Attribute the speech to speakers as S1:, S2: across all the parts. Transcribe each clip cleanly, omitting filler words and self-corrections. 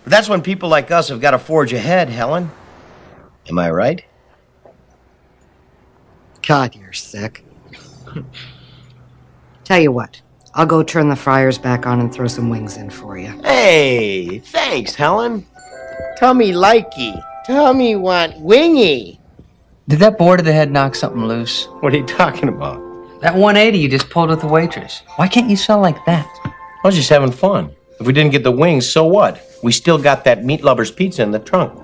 S1: But that's when people like us have got to forge ahead, Helen. Am I right?
S2: God, you're sick. Tell you what, I'll go turn the fryers back on and throw some wings in for you.
S1: Hey, thanks, Helen. Tummy likey. Tummy want wingy.
S3: Did that boar to the head knock something loose?
S1: What are you talking about?
S3: That 180 you just pulled with the waitress. Why can't you sell like that?
S1: I was just having fun. If we didn't get the wings, so what? We still got that meat lover's pizza in the trunk.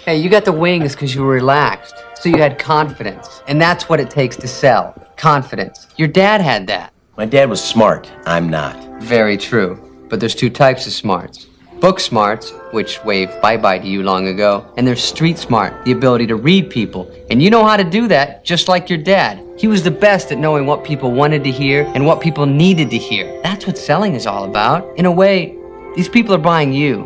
S3: Hey, you got the wings because you were relaxed, so you had confidence. And that's what it takes to sell. Confidence. Your dad had that.
S1: My dad was smart. I'm not.
S3: Very true. But there's two types of smarts. Book smarts, which waved bye-bye to you long ago, and there's street smart, the ability to read people. And you know how to do that, just like your dad. He was the best at knowing what people wanted to hear and what people needed to hear. That's what selling is all about. In a way, these people are buying you,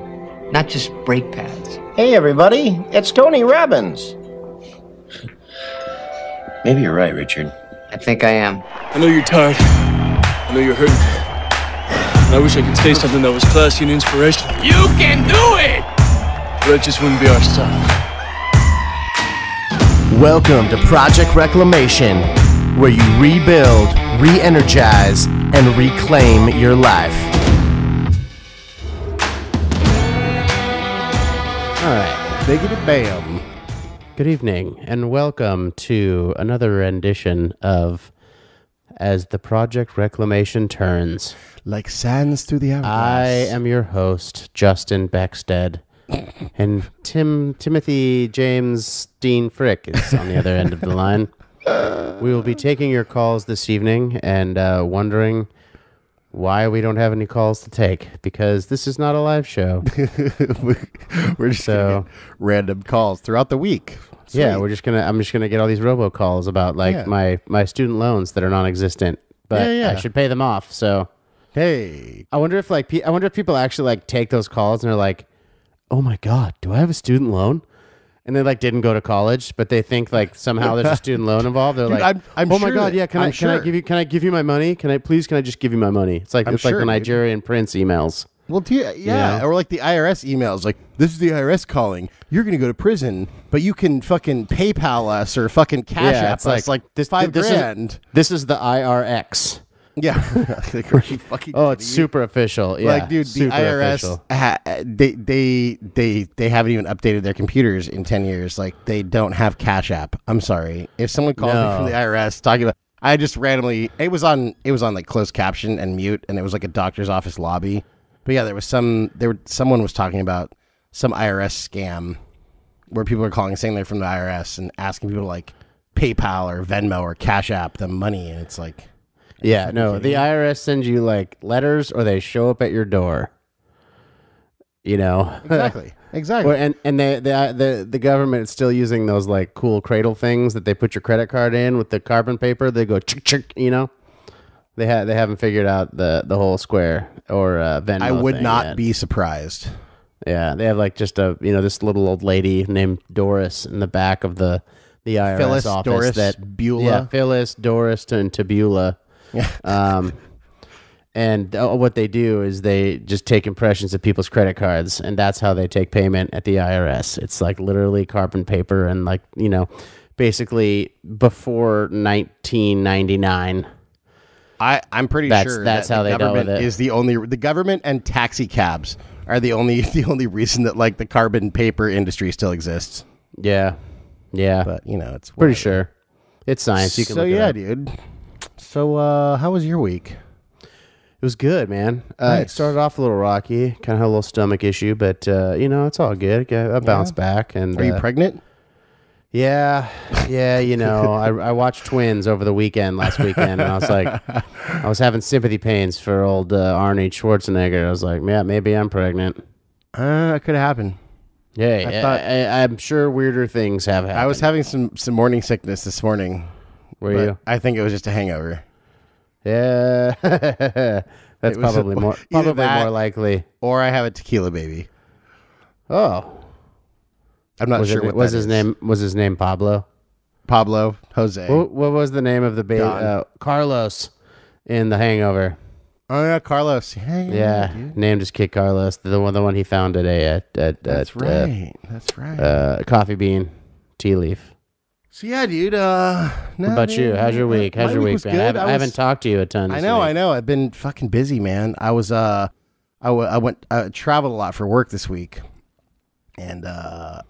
S3: not just brake pads.
S1: Hey, everybody. It's Tony Robbins. Maybe you're right, Richard.
S3: I think I am.
S4: I know you're tired. I know you're hurting. And I wish I could say something that was classy and inspirational.
S5: You can do it!
S4: But that just wouldn't be our style.
S6: Welcome to Project Reclamation, where you rebuild, re-energize, and reclaim your life.
S7: All right, biggity bam. Good evening, and welcome to another rendition of As the Project Reclamation Turns.
S6: Like sands through the hourglass.
S7: I am your host, Justin Beckstead, and Timothy James Dean Frick is on the other end of the line. We will be taking your calls this evening and wondering why we don't have any calls to take, because this is not a live show.
S6: We're just gonna get random calls throughout the week. Sweet.
S7: Yeah, I'm just gonna get all these robocalls about my student loans that are non-existent, but I should pay them off. So
S6: hey,
S7: I wonder if people actually take those calls and they're like, oh my God, do I have a student loan? And they didn't go to college, but they think somehow there's a student loan involved. They're
S6: I'm
S7: oh
S6: sure
S7: my God, yeah, can I give you my money? Can I just give you my money? It's like the Nigerian prince emails.
S6: Well, or the IRS emails, this is the IRS calling. You're going to go to prison, but you can fucking PayPal us or fucking Cash App us this $5,000.
S7: This is the IRX.
S6: Yeah.
S7: It's super official. Yeah,
S6: dude, the IRS, they haven't even updated their computers in 10 years. They don't have Cash App. I'm sorry. If someone called me from the IRS talking about, I just randomly, it was on closed caption and mute, and it was a doctor's office lobby. But yeah, someone was talking about some IRS scam where people are calling saying they're from the IRS and asking people to PayPal or Venmo or Cash App them money, and it's
S7: yeah, no, the IRS sends you letters or they show up at your door. You know?
S6: Exactly.
S7: And the government is still using those cool cradle things that they put your credit card in with the carbon paper. They go chick chick, you know? They haven't figured out the whole Square or Venmo.
S6: I would not
S7: yet.
S6: be surprised.
S7: Yeah, they have just this little old lady named Doris in the back of the IRS
S6: Phyllis,
S7: office.
S6: Doris, Beulah.
S7: Yeah, Phyllis, Doris, and Tabula. And what they do is they just take impressions of people's credit cards, and that's how they take payment at the IRS. It's literally carbon paper and basically before 1999.
S6: I'm pretty sure
S7: that's how they dealt with it.
S6: Is the government and taxi cabs are the only reason that the carbon paper industry still exists.
S7: Yeah.
S6: But it's
S7: pretty sure it's science. You can look it up.
S6: Dude. So how was your week?
S7: It was good, man.
S6: Nice.
S7: It started off a little rocky. Kind of had a little stomach issue, but it's all good. I bounced back. And
S6: are you pregnant?
S7: Yeah. I watched Twins over the last weekend, and I was I was having sympathy pains for old Arnie Schwarzenegger. I was like, yeah, maybe I'm pregnant.
S6: It could have happened.
S7: Yeah, I'm sure weirder things have happened.
S6: I was having some morning sickness this morning.
S7: Were you?
S6: I think it was just a hangover.
S7: Yeah, that's probably more likely.
S6: Or I have a tequila baby.
S7: Oh.
S6: I'm not sure what
S7: was his name. Was his name Pablo?
S6: Pablo Jose.
S7: What was the name of the baby? Carlos in The Hangover.
S6: Oh yeah, Carlos.
S7: Yeah, named his kid Carlos. The one he found today at
S6: That's right.
S7: Coffee Bean Tea Leaf.
S6: So yeah, dude.
S7: What about you? How's your week? How's your week
S6: was
S7: been?
S6: good.
S7: I haven't talked to you a ton. This week.
S6: I know. I've been fucking busy, man. I traveled a lot for work this week, and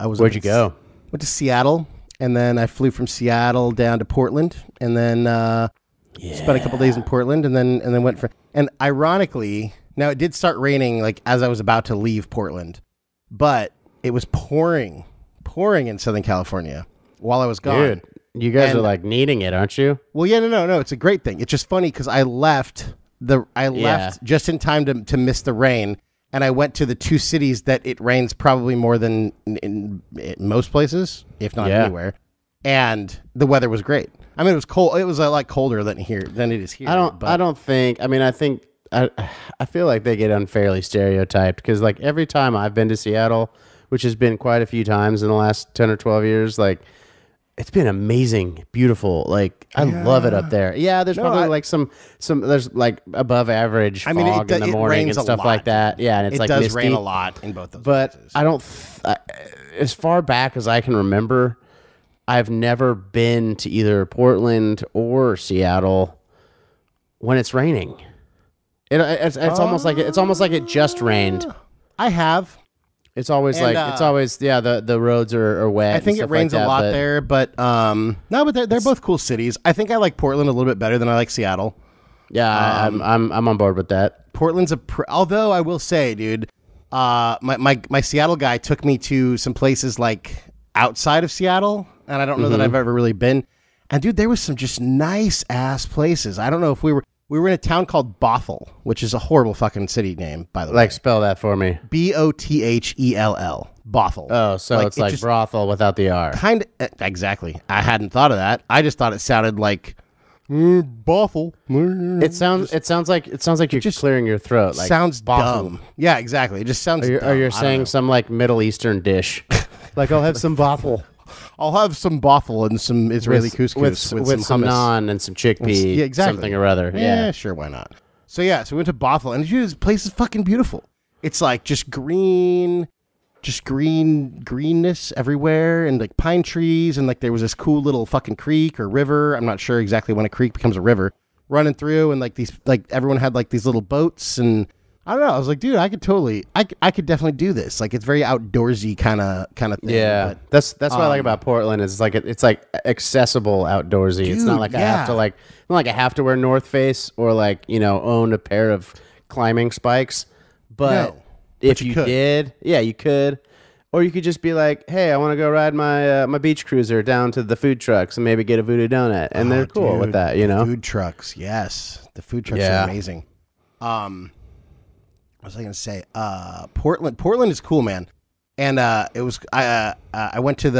S7: Where'd you go?
S6: Went to Seattle, and then I flew from Seattle down to Portland, and then spent a couple days in Portland, and then went for. And ironically, now it did start raining like as I was about to leave Portland, but it was pouring in Southern California while I was gone.
S7: Dude, you guys are like needing it, aren't you?
S6: Well, yeah, no. It's a great thing. It's just funny because I left just in time to miss the rain, and I went to the two cities that it rains probably more than in most places, if not anywhere. And the weather was great. I mean, it was cold. It was a lot colder than it is here.
S7: I feel like they get unfairly stereotyped because like every time I've been to Seattle, which has been quite a few times in the last 10 or 12 years, like it's been amazing, beautiful. Like I love it up there. Yeah, there's probably like some there's like above average fog in the morning and stuff like that. Yeah, and it's like
S6: does
S7: misty.
S6: rain a lot in both those
S7: But
S6: places.
S7: I don't as far back as I can remember, I've never been to either Portland or Seattle when it's raining. It's almost like it just rained.
S6: I have.
S7: It's always the roads are wet.
S6: I think it rains a lot there, but but they're both cool cities. I think I like Portland a little bit better than I like Seattle.
S7: Yeah, I'm on board with that.
S6: Portland's although I will say, dude, my Seattle guy took me to some places like outside of Seattle, and I don't know that I've ever really been. And dude, there was some just nice ass places. I don't know if we were in a town called Bothell, which is a horrible fucking city name, by the way.
S7: Like spell that for me.
S6: Bothell. Bothell.
S7: Oh, so it's like brothel without the R.
S6: Kind of exactly. I hadn't thought of that. I just thought it sounded like Bothell.
S7: It sounds like you're just clearing your throat. Like
S6: sounds
S7: Bothell.
S6: dumb. Yeah, exactly. It just sounds.
S7: Or you're saying some like Middle Eastern dish. Like I'll have some Bothell.
S6: I'll have some Bothell and some Israeli couscous
S7: with some
S6: hummus.
S7: naan and some chickpea.
S6: Yeah, exactly.
S7: Something or other. Yeah,
S6: sure, why not? So we went to Bothell, and dude, this place is fucking beautiful. It's like just greenness everywhere, and like pine trees, and like there was this cool little fucking creek or river. I'm not sure exactly when a creek becomes a river running through, and like everyone had like these little boats, and I don't know. I was like, dude, I could definitely do this. Like, it's very outdoorsy kind of thing.
S7: Yeah,
S6: but,
S7: that's what I like about Portland. Is like it's like accessible outdoorsy. It's not like I have to wear North Face or like own a pair of climbing spikes. But if you did, you could, or you could just be like, hey, I want to go ride my beach cruiser down to the food trucks and maybe get a voodoo donut, and they're cool with that.
S6: Food trucks, yes, the food trucks are amazing. What was I going to say? Portland is cool, man. And it was I went to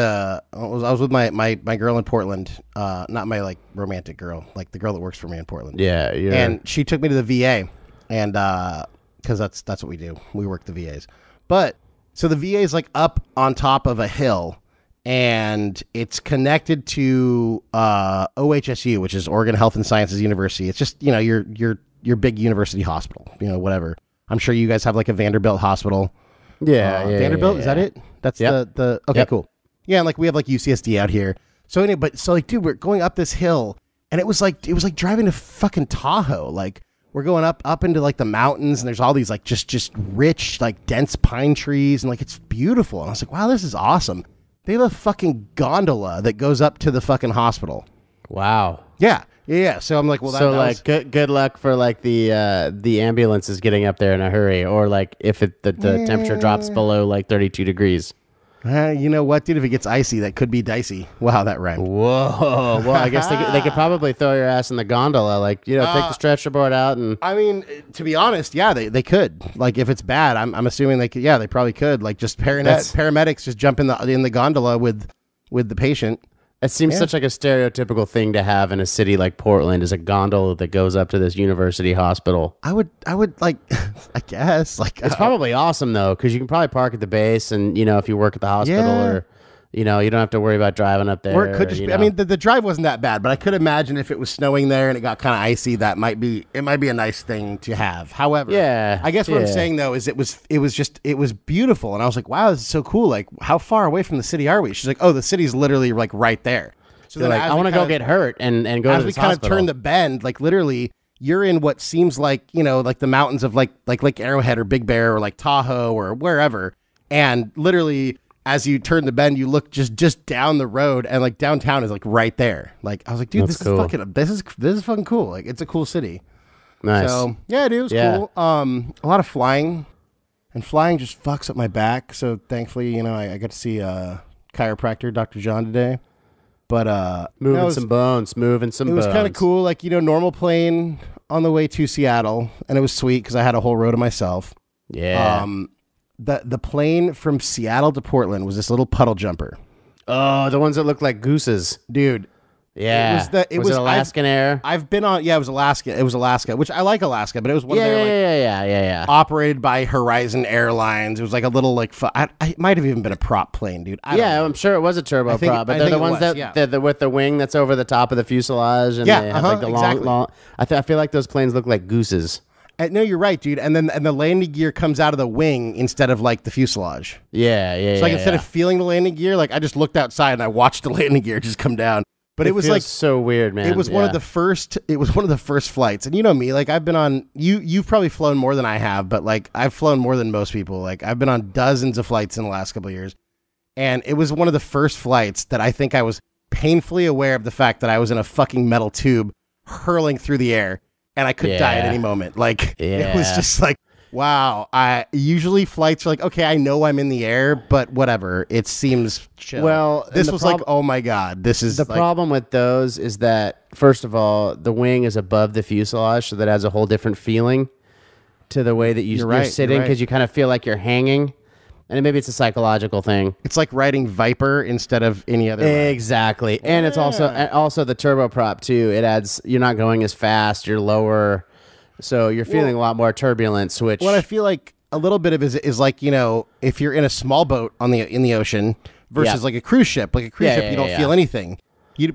S6: I was with my girl in Portland, not my like romantic girl, like the girl that works for me in Portland.
S7: Yeah.
S6: And she took me to the VA, and because that's what we do. We work the VAs. But so the VA is like up on top of a hill, and it's connected to OHSU, which is Oregon Health and Sciences University. It's just your big university hospital, whatever. I'm sure you guys have like a Vanderbilt hospital.
S7: Yeah,
S6: Vanderbilt, is that it? That's the okay,
S7: Yep.
S6: cool. Yeah, and like we have like UCSD out here. So anyway, dude, we're going up this hill, and it was like driving to fucking Tahoe. Like we're going up into like the mountains, and there's all these like just rich like dense pine trees, and like it's beautiful. And I was like, wow, this is awesome. They have a fucking gondola that goes up to the fucking hospital.
S7: Wow.
S6: Yeah. So I'm like, well,
S7: good luck for like the ambulances getting up there in a hurry, or like if the temperature drops below like 32 degrees.
S6: You know what, dude? If it gets icy, that could be dicey. Wow, that rhymed.
S7: Whoa. Well, I guess they could probably throw your ass in the gondola, like take the stretcher board out and.
S6: I mean, to be honest, yeah, they could. Like if it's bad, I'm assuming they could. Yeah, they probably could. Like just paramedics just jump in the gondola with the patient.
S7: It seems such like a stereotypical thing to have in a city like Portland, is a gondola that goes up to this university hospital.
S6: I would like, I guess like
S7: it's probably awesome though, because you can probably park at the base, and if you work at the hospital or You know, you don't have to worry about driving up there.
S6: Or it could just be, I mean, the drive wasn't that bad, but I could imagine if it was snowing there and it got kind of icy, it might be a nice thing to have. However, I guess what I'm saying though is it was beautiful, and I was like, wow, this is so cool. Like, how far away from the city are we? She's like, oh, the city's literally like right there. So
S7: then I want to go get hurt and go to this hospital. As we kind of turn the bend,
S6: like literally, you're in what seems like, you know, like the mountains of like Lake Arrowhead or Big Bear or like Tahoe or wherever, and literally, as you turn the bend, you look just down the road, and like downtown is like right there. Like I was like, dude, this is fucking cool. Like it's a cool city.
S7: Nice.
S6: So yeah, dude, it was cool. A lot of flying, and flying just fucks up my back. So thankfully, you know, I got to see chiropractor Dr. John today. But
S7: moving some bones. It was
S6: kind of cool. Like, you know, normal plane on the way to Seattle, and it was sweet because I had a whole row to myself.
S7: Yeah.
S6: The plane from Seattle to Portland was this little puddle jumper.
S7: Oh, the ones that look like gooses.
S6: Dude.
S7: Yeah. It was Alaskan Air?
S6: I've been on, it was Alaska. It was Alaska, which I like Alaska, but it was one of
S7: their,
S6: operated by Horizon Airlines. It was like a little, like, it might have even been a prop plane, dude.
S7: I'm sure it was a turboprop, but they're the ones that with the wing that's over the top of the fuselage, and they have like the long. I feel like those planes look like gooses.
S6: No, you're right, dude. And then the landing gear comes out of the wing instead of like the fuselage.
S7: Yeah.
S6: So like instead of feeling the landing gear, like I just looked outside and I watched the landing gear just come down. But it was like
S7: so weird, man.
S6: It was one of the first. It was one of the first flights, and you know me. Like I've been on. You've probably flown more than I have, but like I've flown more than most people. Like I've been on dozens of flights in the last couple of years, and it was one of the first flights that I think I was painfully aware of the fact that I was in a fucking metal tube hurling through the air. And I could die at any moment. Like, it was just like, wow. Usually flights are like, okay, I know I'm in the air, but whatever. It seems chill.
S7: Well,
S6: this was like, oh my God, this is
S7: the problem with those is that, first of all, the wing is above the fuselage, so that adds a whole different feeling to the way that you're sitting, because you kind of feel like you're hanging. And maybe it's a psychological thing.
S6: It's like riding Viper instead of any other ride.
S7: Exactly. And it's also the turboprop too. It adds, you're not going as fast, you're lower. So you're feeling a lot more turbulence, which
S6: what I feel like a little bit of is like, you know, if you're in a small boat in the ocean versus like a cruise ship. Like a cruise ship, you don't feel anything.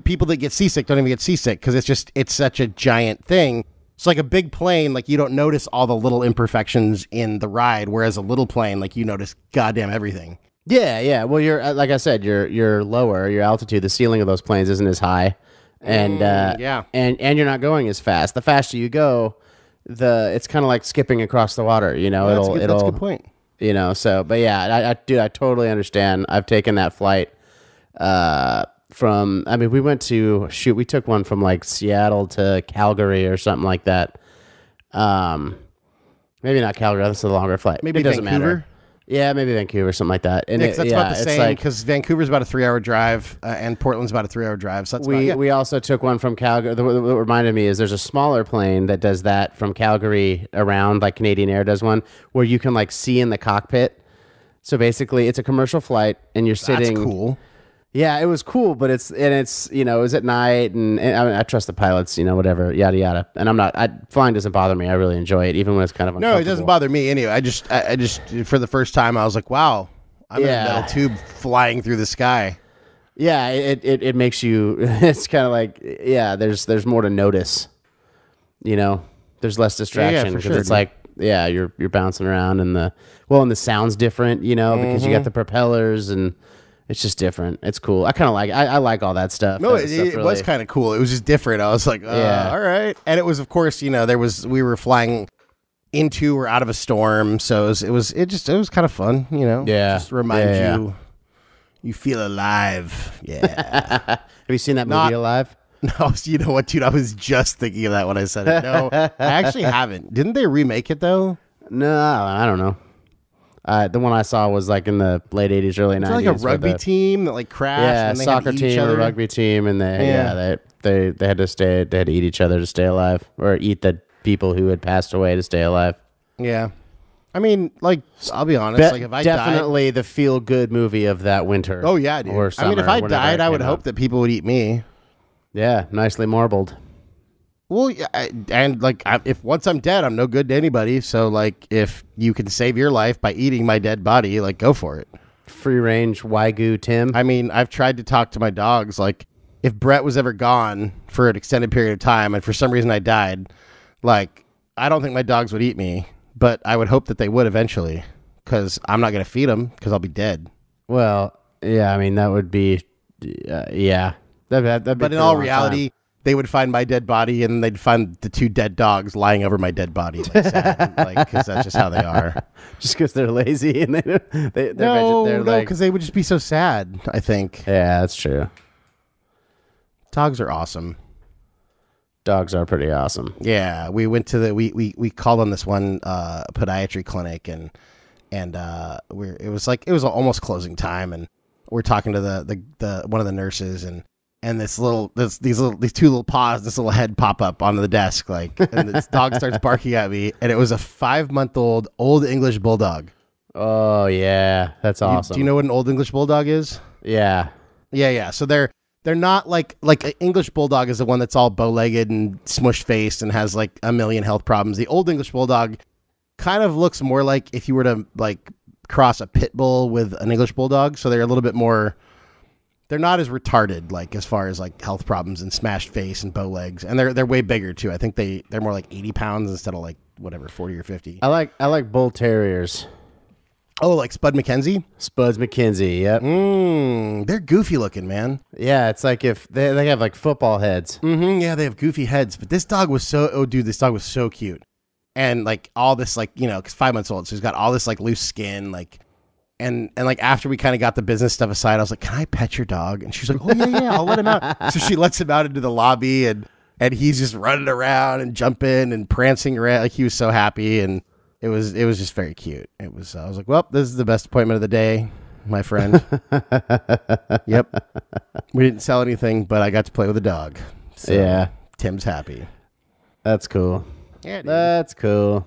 S6: People that get seasick don't even get seasick because it's such a giant thing. It's like a big plane, like you don't notice all the little imperfections in the ride, whereas a little plane, like you notice goddamn everything.
S7: Yeah. Well, you're like I said, you're lower. Your altitude, the ceiling of those planes isn't as high, and and you're not going as fast. The faster you go, it's kind of like skipping across the water. You know,
S6: that's a good point.
S7: You know, so but yeah, I totally understand. I've taken that flight. We took one from like Seattle to Calgary or something like that. Maybe not Calgary. That's a longer flight.
S6: Maybe
S7: it doesn't
S6: Vancouver?
S7: matter. Yeah, maybe Vancouver, something like that. And
S6: that's about the same because Vancouver's about a 3-hour drive and Portland's about a 3-hour drive. So
S7: we also took one from Calgary. What reminded me is there's a smaller plane that does that from Calgary around, like Canadian Air does one, where you can like see in the cockpit. So basically, it's a commercial flight, and you're sitting.
S6: That's cool.
S7: Yeah, it was cool, but it's you know, it was at night, and I mean, I trust the pilots, you know, whatever, yada yada. And flying doesn't bother me. I really enjoy it, even when it's kind of uncomfortable.
S6: No, it doesn't bother me anyway. I just for the first time, I was like, wow, I'm in a metal tube flying through the sky.
S7: Yeah, it makes you. It's kind of like there's more to notice. You know, there's less distraction because it's like you're bouncing around and the sound's different. You know, because you got the propellers and. It's just different. It's cool. I kind of like. I like all that stuff.
S6: No, it was kind of cool. It was just different. I was like, all right. And it was, of course, you know, we were flying into or out of a storm, so it was kind of fun. You know, just remind you feel alive. Yeah.
S7: Have you seen that movie Alive?
S6: No, you know what, dude? I was just thinking of that when I said it. No, I actually haven't. Didn't they remake it though?
S7: No, I don't know. The one I saw was like in the late 80s, early 90s.
S6: It's like a rugby team that like crashed.
S7: Yeah,
S6: and they
S7: soccer team, a rugby team, and they had to eat each other to stay alive, or eat the people who had passed away to stay alive.
S6: Yeah, I mean, like I'll be honest, like if I
S7: definitely the feel good movie of that winter.
S6: Oh yeah, dude.
S7: Or summer,
S6: I mean, if I died, I would hope that people would eat me.
S7: Yeah, nicely marbled.
S6: Well, and like, if once I'm dead, I'm no good to anybody. So, like, if you can save your life by eating my dead body, like, go for it.
S7: free range Wagyu Tim.
S6: I mean, I've tried to talk to my dogs. Like, if Brett was ever gone for an extended period of time and for some reason I died, like, I don't think my dogs would eat me, but I would hope that they would eventually, because I'm not going to feed them because I'll be dead.
S7: Well, yeah, I mean, that would be, yeah. That'd be
S6: But in
S7: a
S6: all
S7: long
S6: reality, they would find my dead body and they'd find the 2 dead dogs lying over my dead body. Like, sad, because that's just how they are.
S7: Just because they're lazy and they're
S6: No,
S7: like,
S6: because they would just be so sad, I think.
S7: yeah, that's true.
S6: Dogs are awesome.
S7: Dogs are pretty awesome.
S6: Yeah, we went to we called on this one podiatry clinic and it was almost closing time, and we're talking to the one of the nurses, and these 2 little paws, this little head pop up onto the desk, like, and this dog starts barking at me, and it was a 5-month-old Old English Bulldog.
S7: Oh yeah, that's awesome.
S6: Do you know what an Old English Bulldog is?
S7: Yeah.
S6: So they're not like an English Bulldog is the one that's all bow-legged and smush-faced and has like a million health problems. The Old English Bulldog kind of looks more like if you were to like cross a pit bull with an English Bulldog. So they're a little bit more, they're not as retarded, like as far as like health problems and smashed face and bow legs. And they're way bigger too. I think they're more like 80 pounds instead of like whatever, 40 or 50.
S7: I like bull terriers.
S6: Oh, like Spud McKenzie?
S7: Spuds McKenzie, yep.
S6: They're goofy looking, man.
S7: Yeah, it's like if they have like football heads.
S6: Yeah, they have goofy heads. But this dog was this dog was so cute. And like all this, like, you know, because 5 months old, so he's got all this like loose skin, like, and like after we kind of got the business stuff aside, I was like, "Can I pet your dog?" And she's like, "Oh yeah, I'll let him out." So she lets him out into the lobby, and he's just running around and jumping and prancing around, like he was so happy, and it was just very cute. I was like, "Well, this is the best appointment of the day, my friend." Yep, we didn't sell anything, but I got to play with a dog. So
S7: yeah,
S6: Tim's happy.
S7: That's cool.
S6: Yeah, dude.
S7: That's cool.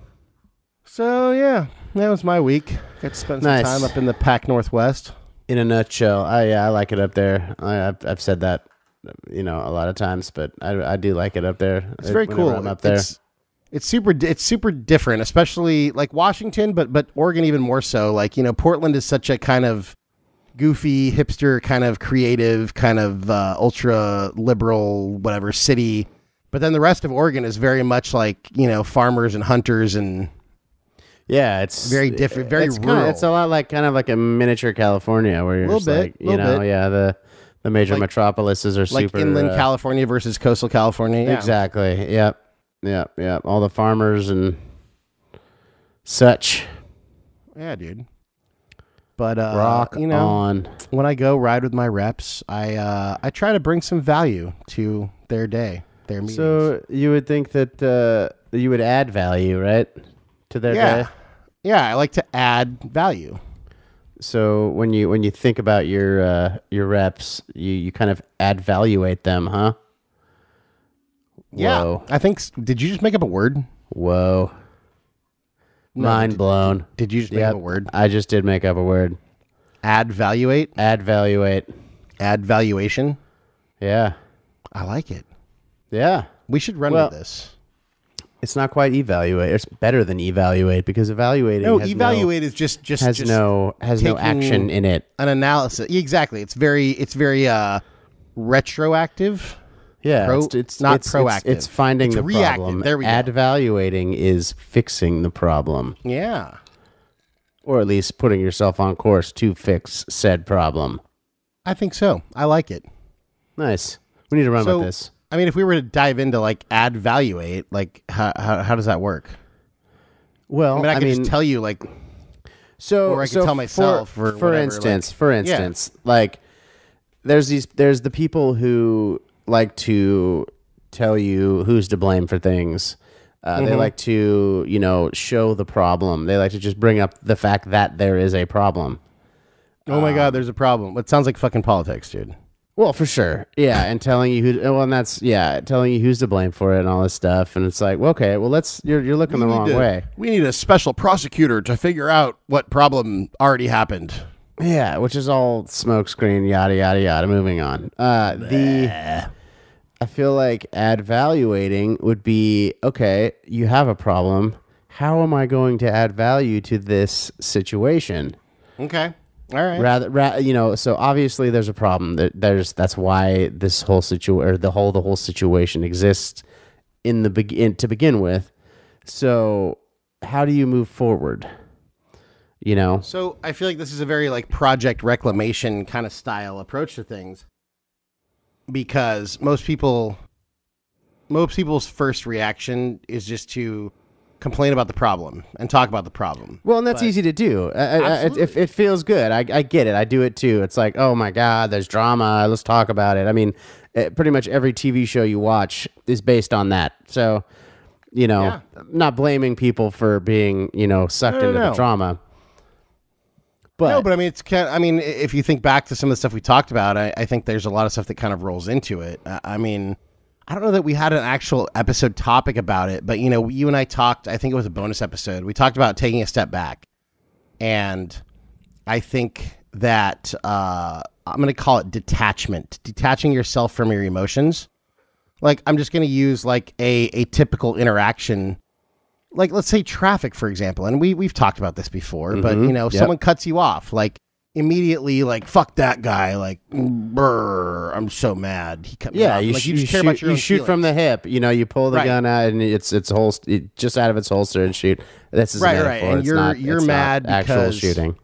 S6: So yeah, that was my week. Got to spend some time up in the Pac Northwest.
S7: In a nutshell, I like it up there. I've said that, you know, a lot of times, but I do like it up there.
S6: It's very cool.
S7: I'm up there.
S6: It's super different, especially like Washington, but Oregon even more so. Like, you know, Portland is such a kind of goofy, hipster, kind of creative, kind of ultra liberal, whatever city. But then the rest of Oregon is very much like, you know, farmers and hunters, and
S7: yeah, it's
S6: very different, very rural.
S7: It's a lot like kind of like a miniature California, where you're just like, you know, yeah, the major metropolises are
S6: like
S7: super
S6: inland California versus coastal California. Yeah.
S7: Exactly. Yep. All the farmers and such.
S6: Yeah, dude. But
S7: rock,
S6: you know,
S7: on.
S6: When I go ride with my reps, I try to bring some value to their day, their meetings.
S7: So you would think that you would add value, right, to their day?
S6: Yeah, I like to add value.
S7: So when you think about your reps, you kind of advaluate them, huh?
S6: Yeah,
S7: Whoa.
S6: I think. Did you just make up a word?
S7: Whoa.
S6: No,
S7: Mind blown.
S6: Did you just make up a word?
S7: I just did make up a word.
S6: Advaluate?
S7: Advaluate.
S6: Advaluation?
S7: Yeah.
S6: I like it.
S7: Yeah.
S6: We should run with this.
S7: It's not quite evaluate. It's better than evaluate, because evaluating
S6: evaluate is just
S7: has no action in it.
S6: An analysis. Exactly. It's very retroactive.
S7: Yeah, it's not
S6: proactive.
S7: It's finding the
S6: reactive.
S7: problem.
S6: There we go.
S7: Advaluating is fixing the problem.
S6: Yeah.
S7: Or at least putting yourself on course to fix said problem.
S6: I think so. I like it.
S7: Nice. We need to run with this.
S6: I mean, if we were to dive into like advaluate, like how does that work?
S7: Well,
S6: I mean, I can just tell you, like, or I can tell myself.
S7: For instance, like there's the people who like to tell you who's to blame for things. They like to, you know, show the problem. They like to just bring up the fact that there is a problem.
S6: Oh my God, there's a problem. It sounds like fucking politics, dude.
S7: Well, for sure. Yeah. And telling you telling you who's to blame for it and all this stuff. And it's like, well, okay, well, you're looking the wrong way.
S6: We need a special prosecutor to figure out what problem already happened.
S7: Yeah. Which is all smokescreen, yada, yada, yada. Moving on. I feel like advaluating would be, okay, you have a problem. How am I going to add value to this situation?
S6: Okay. All right.
S7: So obviously there's a problem. That's why this whole the whole situation exists to begin with. So how do you move forward?
S6: So I feel like this is a very like Project Reclamation kind of style approach to things, because most people's first reaction is just to complain about the problem and talk about the problem.
S7: Well, and that's easy to do. It feels good. I get it. I do it too. It's like, oh my God, there's drama. Let's talk about it. I mean, pretty much every TV show you watch is based on that. So, I'm not blaming people for being, sucked into the drama.
S6: But I mean, if you think back to some of the stuff we talked about, I think there's a lot of stuff that kind of rolls into it. I mean, I don't know that we had an actual episode topic about it, but you and I talked, I think it was a bonus episode. We talked about taking a step back. And I think that I'm going to call it detaching yourself from your emotions. Like, I'm just going to use like a typical interaction. Like, let's say traffic, for example. And we've talked about this before, but someone cuts you off, like immediately, like, fuck that guy. Like, brr, I'm so mad. He cut me off.
S7: You shoot from the hip, you pull the gun out and it's just out of its holster and shoot. This is
S6: right. And you're mad because
S7: actual shooting.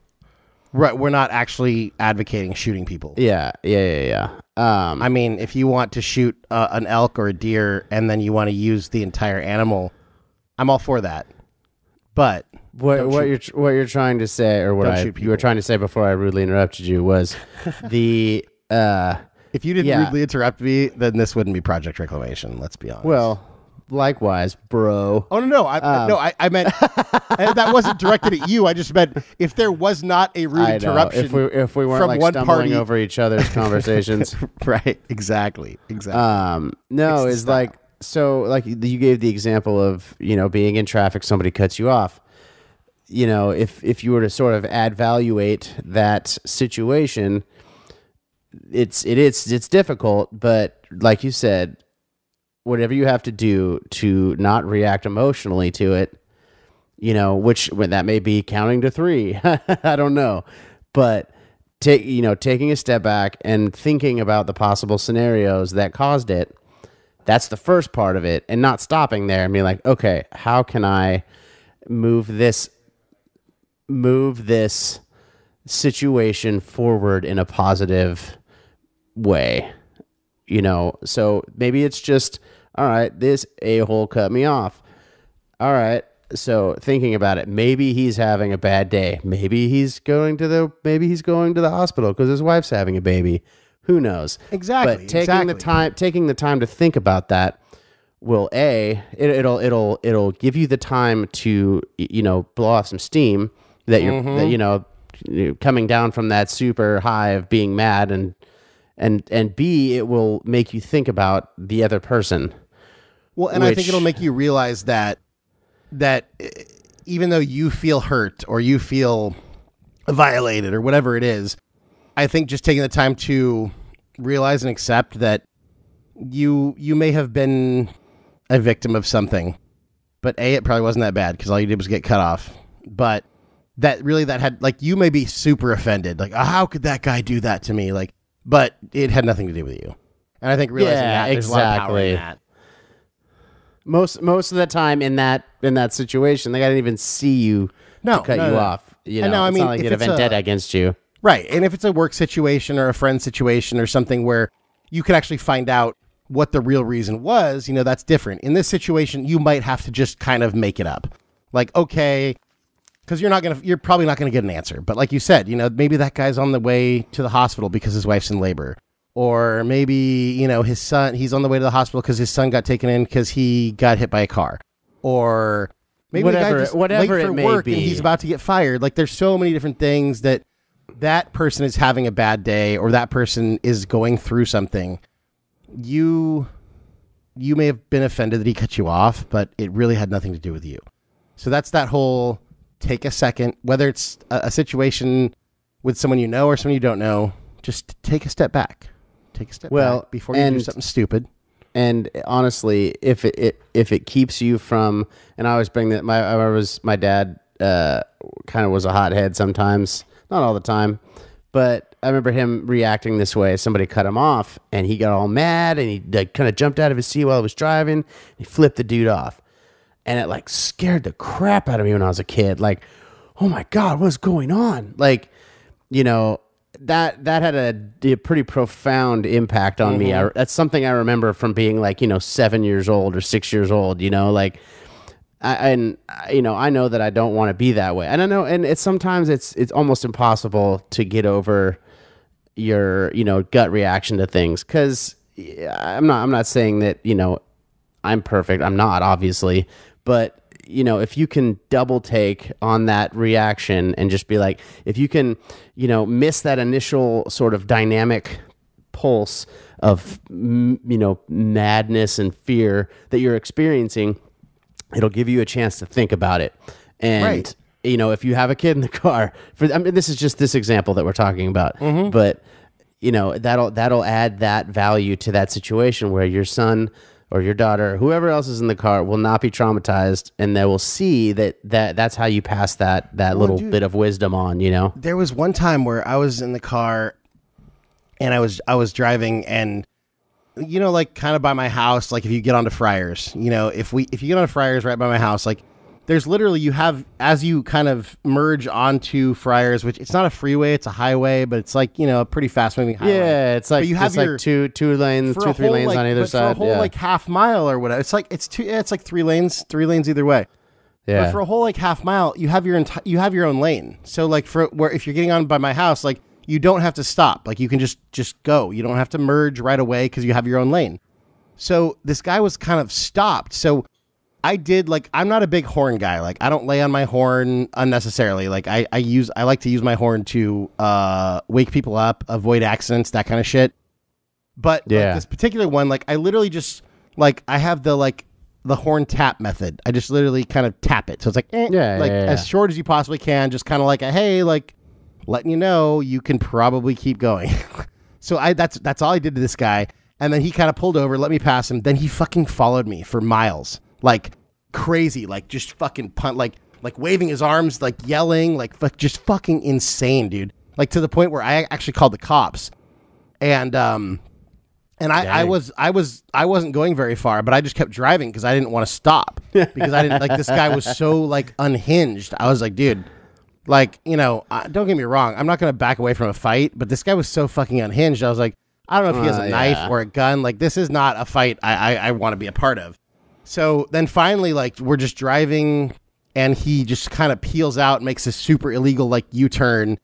S6: Right. We're not actually advocating shooting people.
S7: Yeah.
S6: I mean, if you want to shoot an elk or a deer and then you want to use the entire animal, I'm all for that. But
S7: what you're trying to say, or what you were trying to say before I rudely interrupted you, was the
S6: if you didn't rudely interrupt me, then this wouldn't be Project Reclamation. Let's be honest.
S7: Well, likewise, bro.
S6: Oh no! I meant that wasn't directed at you. I just meant if there was not a rude interruption,
S7: if we weren't
S6: from
S7: like
S6: one
S7: stumbling
S6: party
S7: over each other's conversations,
S6: right? Exactly.
S7: No, it's like. So, like, you gave the example of, being in traffic, somebody cuts you off. If you were to sort of advaluate that situation, it's difficult, but like you said, whatever you have to do to not react emotionally to it, when that may be counting to 3, I don't know, but taking a step back and thinking about the possible scenarios that caused it. That's the first part of it, and not stopping there and being like, okay, how can I move this situation forward in a positive way? So maybe it's just, all right, this a-hole cut me off. All right, so thinking about it, maybe he's having a bad day. Maybe he's going to the hospital because his wife's having a baby. Who knows?
S6: Exactly.
S7: But taking the time to think about that will it'll give you the time to blow off some steam that you're coming down from that super high of being mad, and B, it will make you think about the other person.
S6: Well, and I think it'll make you realize that even though you feel hurt or you feel violated or whatever it is, I think just taking the time to realize and accept that you may have been a victim of something, but it probably wasn't that bad because all you did was get cut off. But that had, like, you may be super offended, like, how could that guy do that to me? Like, but it had nothing to do with you. And I think realizing that there's a lot of power in that.
S7: Most of the time in that situation, they didn't even see you to cut you off. It's not like they had a vendetta against you.
S6: Right. And if it's a work situation or a friend situation or something where you could actually find out what the real reason was, that's different. In this situation, you might have to just kind of make it up. Like, okay, because you're probably not going to get an answer. But like you said, maybe that guy's on the way to the hospital because his wife's in labor. Or maybe, his son, he's on the way to the hospital because his son got taken in because he got hit by a car. Or maybe
S7: whatever,
S6: the guy just
S7: whatever
S6: late for
S7: it may
S6: work
S7: be.
S6: And he's about to get fired. Like, there's so many different things that person is having a bad day, or that person is going through something. You may have been offended that he cut you off, but it really had nothing to do with you. So that's that whole take a second, whether it's a situation with someone you know or someone you don't know, just take a step back. Take a step back before you do something stupid.
S7: And honestly, if it keeps you from, and I always bring that, my dad kind of was a hothead sometimes. not all the time, but I remember him reacting this way. Somebody cut him off, and he got all mad, and he like kind of jumped out of his seat while I was driving. He flipped the dude off, and it like scared the crap out of me when I was a kid. Like, oh my God, what's going on? Like, you know, that had a pretty profound impact on me. That's something I remember from being like, 7 years old or 6 years old, like, I know that I don't want to be that way. And I know, and sometimes it's almost impossible to get over your, gut reaction to things. 'Cause I'm not saying that, I'm perfect. I'm not, obviously, but if you can double take on that reaction and just be like, if you can, miss that initial sort of dynamic pulse of, madness and fear that you're experiencing, it'll give you a chance to think about it. And,
S6: right.
S7: If you have a kid in the car, this is just this example that we're talking about, but, that'll add that value to that situation where your son or your daughter, whoever else is in the car, will not be traumatized, and they will see that's how you pass that little bit of wisdom on,
S6: There was one time where I was in the car and I was driving, and like kind of by my house, like if you get onto Friars, if you get onto Friars right by my house, like there's literally, you have, as you kind of merge onto Friars, which it's not a freeway, it's a highway, but it's like, a pretty fast moving highway.
S7: Yeah, it's like,
S6: but you have
S7: like two lanes, 2-3 lanes on either side.
S6: For a whole like half mile or whatever. It's like 3 lanes either way.
S7: Yeah.
S6: But for a whole like half mile, you have your own lane. So like if you're getting on by my house, like you don't have to stop. Like you can just go. You don't have to merge right away because you have your own lane. So this guy was kind of stopped. So I did, like, I'm not a big horn guy. Like, I don't lay on my horn unnecessarily. Like, I like to use my horn to wake people up, avoid accidents, that kind of shit. But like, this particular one, like, I literally just, like, I have the horn tap method. I just literally kind of tap it. So it's like, as short as you possibly can, just kind of like a, hey, like, letting you know you can probably keep going. So that's all I did to this guy. And then he kind of pulled over, let me pass him. Then he fucking followed me for miles. Like crazy, like just fucking like waving his arms, like yelling, like just fucking insane, dude. Like to the point where I actually called the cops, and I wasn't going very far, but I just kept driving because I didn't want to stop because I didn't like this guy was so like unhinged. I was like, dude, like don't get me wrong, I'm not gonna back away from a fight, but this guy was so fucking unhinged. I was like, I don't know if he has a knife or a gun. Like this is not a fight I want to be a part of. So then finally, like, we're just driving, and he just kind of peels out, makes a super illegal, like, U-turn,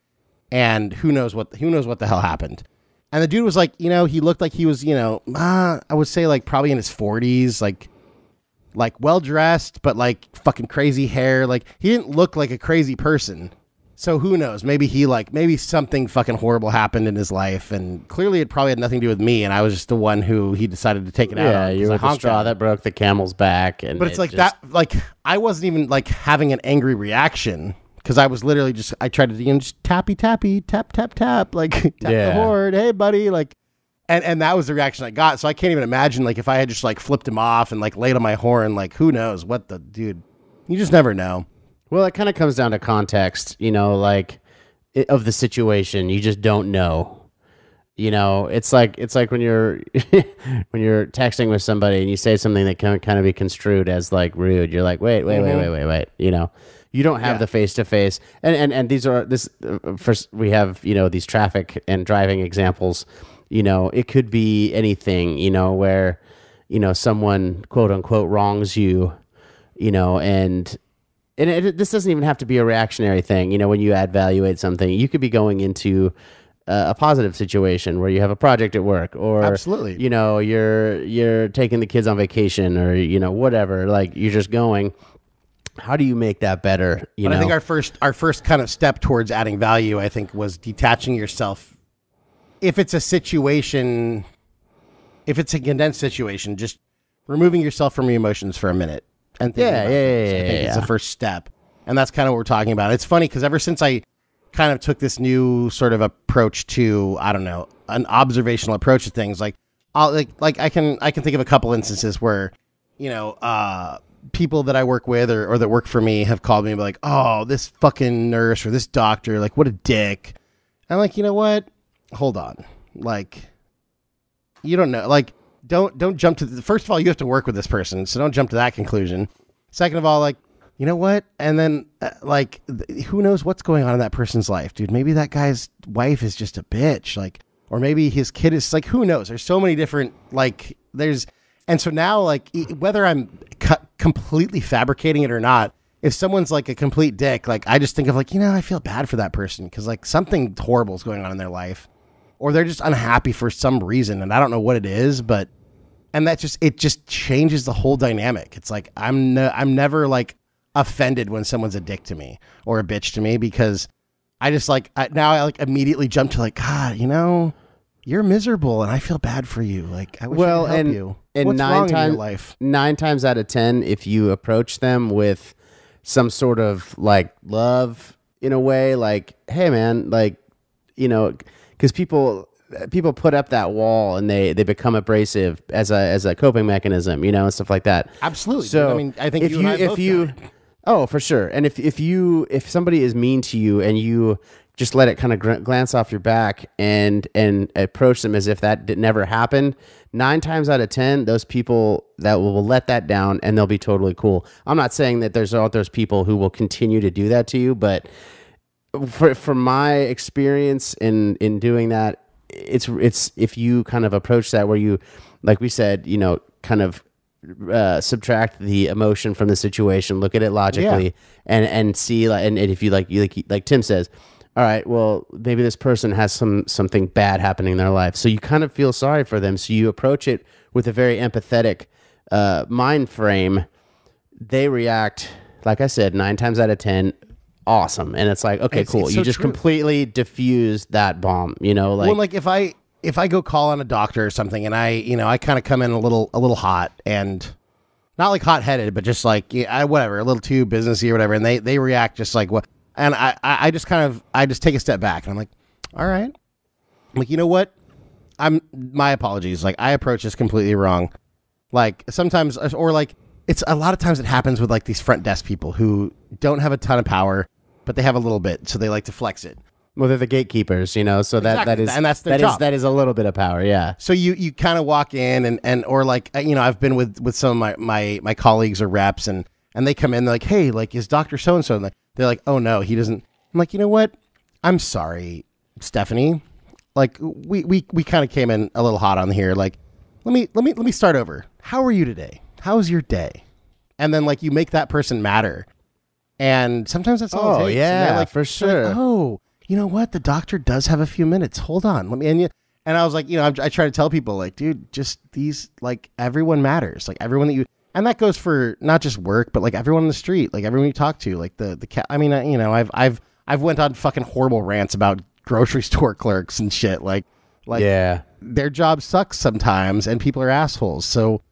S6: and who knows what the hell happened. And the dude was like, he looked like he was, I would say, like, probably in his 40s, like well-dressed, but, like, fucking crazy hair. Like, he didn't look like a crazy person. So who knows? Maybe maybe something fucking horrible happened in his life, and clearly it probably had nothing to do with me, and I was just the one who he decided to take it out on.
S7: Yeah, you were the straw that broke the camel's back.
S6: But it's like that, like, I wasn't even, like, having an angry reaction, because I was literally I tried to, just tappy, tap, tap, tap, like, tap the horn, hey, buddy, like, and that was the reaction I got, so I can't even imagine, like, if I had just, like, flipped him off and, like, laid on my horn, like, who knows what the, dude, you just never know.
S7: Well, it kind of comes down to context, like of the situation. You just don't know. It's like when you're when you're texting with somebody and you say something that can kind of be construed as like rude. You're like, wait. You don't have the face to face. And these are first we have these traffic and driving examples. It could be anything. Where someone quote unquote wrongs you. And this doesn't even have to be a reactionary thing. When you evaluate something, you could be going into a positive situation where you have a project at work, or
S6: absolutely,
S7: you're taking the kids on vacation, or whatever. Like you're just going. How do you make that better?
S6: I think our first kind of step towards adding value, I think, was detaching yourself. If it's a situation, if it's a condensed situation, just removing yourself from your emotions for a minute. And I think it's the first step. And that's kind of what we're talking about. It's funny because ever since I kind of took this new sort of approach to, I don't know, an observational approach to things, like I'll like I can think of a couple instances where, people that I work with or that work for me have called me and be like, oh, this fucking nurse or this doctor, like, what a dick. I'm like, you know what? Hold on. Like, you don't know. Like, don't jump to first of all, you have to work with this person, so don't jump to that conclusion. Second of all, like, you know what? And then, who knows what's going on in that person's life, dude? Maybe that guy's wife is just a bitch, like, or maybe his kid is like, who knows? There's so many different, like, and so now, like, whether I'm completely fabricating it or not, if someone's like a complete dick, like, I just think of like, I feel bad for that person because like something horrible is going on in their life, or they're just unhappy for some reason, and I don't know what it is, and it just changes the whole dynamic. It's like I'm never like offended when someone's a dick to me or a bitch to me because I just like I immediately jump to like, God, you're miserable and I feel bad for you. Like, I wish I could help you.
S7: And
S6: what's wrong in your life?
S7: 9 times out of 10, if you approach them with some sort of like love in a way, like, hey man, like, because people put up that wall and they become abrasive as a coping mechanism, and stuff like that.
S6: Absolutely.
S7: So
S6: I mean, I think if you
S7: oh, for sure. And if somebody is mean to you and you just let it kind of glance off your back and approach them as if that never happened, 9 times out of 10, those people that will let that down and they'll be totally cool. I'm not saying that there's people who will continue to do that to you, but for my experience in doing that, it's if you kind of approach that where you, like we said, kind of subtract the emotion from the situation, look at it logically, and see, like, and if you like Tim says, all right, well, maybe this person has something bad happening in their life, so you kind of feel sorry for them, so you approach it with a very empathetic mind frame. They react, like I said, 9 times out of 10, awesome, and it's like, okay, cool. You just completely diffuse that bomb,
S6: well, like if I go call on a doctor or something, and I kind of come in a little hot, and not like hot headed, but just like whatever, a little too businessy or whatever, and they react just like what. And I just take a step back and I'm like, all right. I'm like, you know what? My apologies. Like, I approach this completely wrong. Like, sometimes, or like, it's a lot of times it happens with like these front desk people who don't have a ton of power, but they have a little bit, so they like to flex it.
S7: Well, they're the gatekeepers, so
S6: exactly. And that's their job.
S7: That is a little bit of power, yeah.
S6: So you kind of walk in and or like, I've been with some of my colleagues or reps, and they come in, they're like, hey, like, is Dr. So-and-so? And they're like, oh no, he doesn't. I'm like, you know what? I'm sorry, Stephanie. Like, we kind of came in a little hot on here. Like, let me start over. How are you today? How was your day? And then like you make that person matter. And sometimes that's all it takes.
S7: Yeah,
S6: like,
S7: for sure.
S6: Like, oh, you know what? The doctor does have a few minutes. Hold on. Let me. And I was like, I try to tell people, like, dude, just these, like, everyone matters. Like, everyone that you. And that goes for not just work, but like everyone in the street, like everyone you talk to, like the cat. I mean, I've went on fucking horrible rants about grocery store clerks and shit. Like
S7: yeah,
S6: their job sucks sometimes, and people are assholes. So,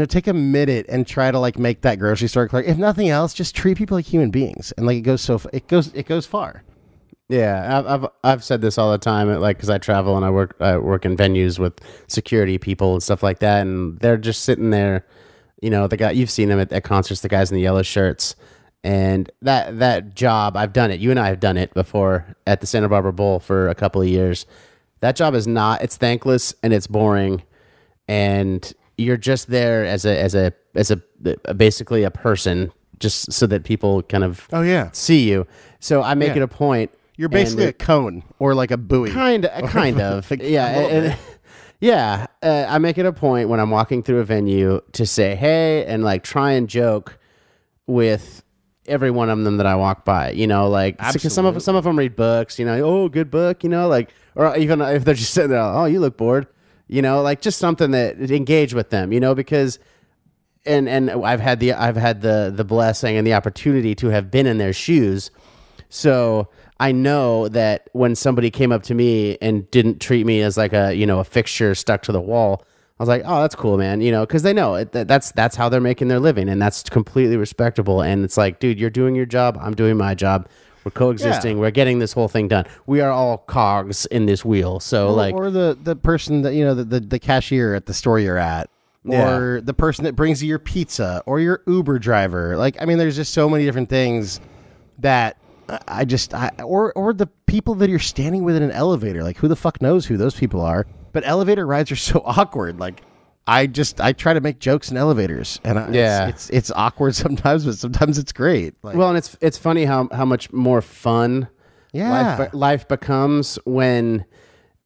S6: take a minute and try to like make that grocery store clerk. If nothing else, just treat people like human beings, and like it goes far.
S7: Yeah, I've said this all the time, like, because I travel and I work in venues with security people and stuff like that, and they're just sitting there. The guy, you've seen them at concerts, the guys in the yellow shirts, and that job, I've done it. You and I have done it before at the Santa Barbara Bowl for a couple of years. That job is it's thankless and it's boring, and you're just there as a basically a person, just so that people kind of see you. So I make it a point.
S6: You're basically a cone or like a buoy,
S7: kind of, yeah. Yeah, I make it a point when I'm walking through a venue to say, hey, and like try and joke with every one of them that I walk by, like, because some of them read books, oh, good book, like, or even if they're just sitting there, oh, you look bored, like just something that engage with them, because, and I've had the blessing and the opportunity to have been in their shoes, so I know that when somebody came up to me and didn't treat me as like a fixture stuck to the wall, I was like, oh, that's cool, man. Because they know that's how they're making their living, and that's completely respectable. And it's like, dude, you're doing your job, I'm doing my job. We're coexisting. Yeah. We're getting this whole thing done. We are all cogs in this wheel. So or the person that the cashier at the store you're at.
S6: or the person that brings you your pizza, or your Uber driver. Like, I mean, there's just so many different things that or the people that you're standing with in an elevator. Like, who the fuck knows who those people are? But elevator rides are so awkward. Like, I try to make jokes in elevators, and it's awkward sometimes, but sometimes it's great. Like,
S7: well, and it's funny how much more fun life becomes when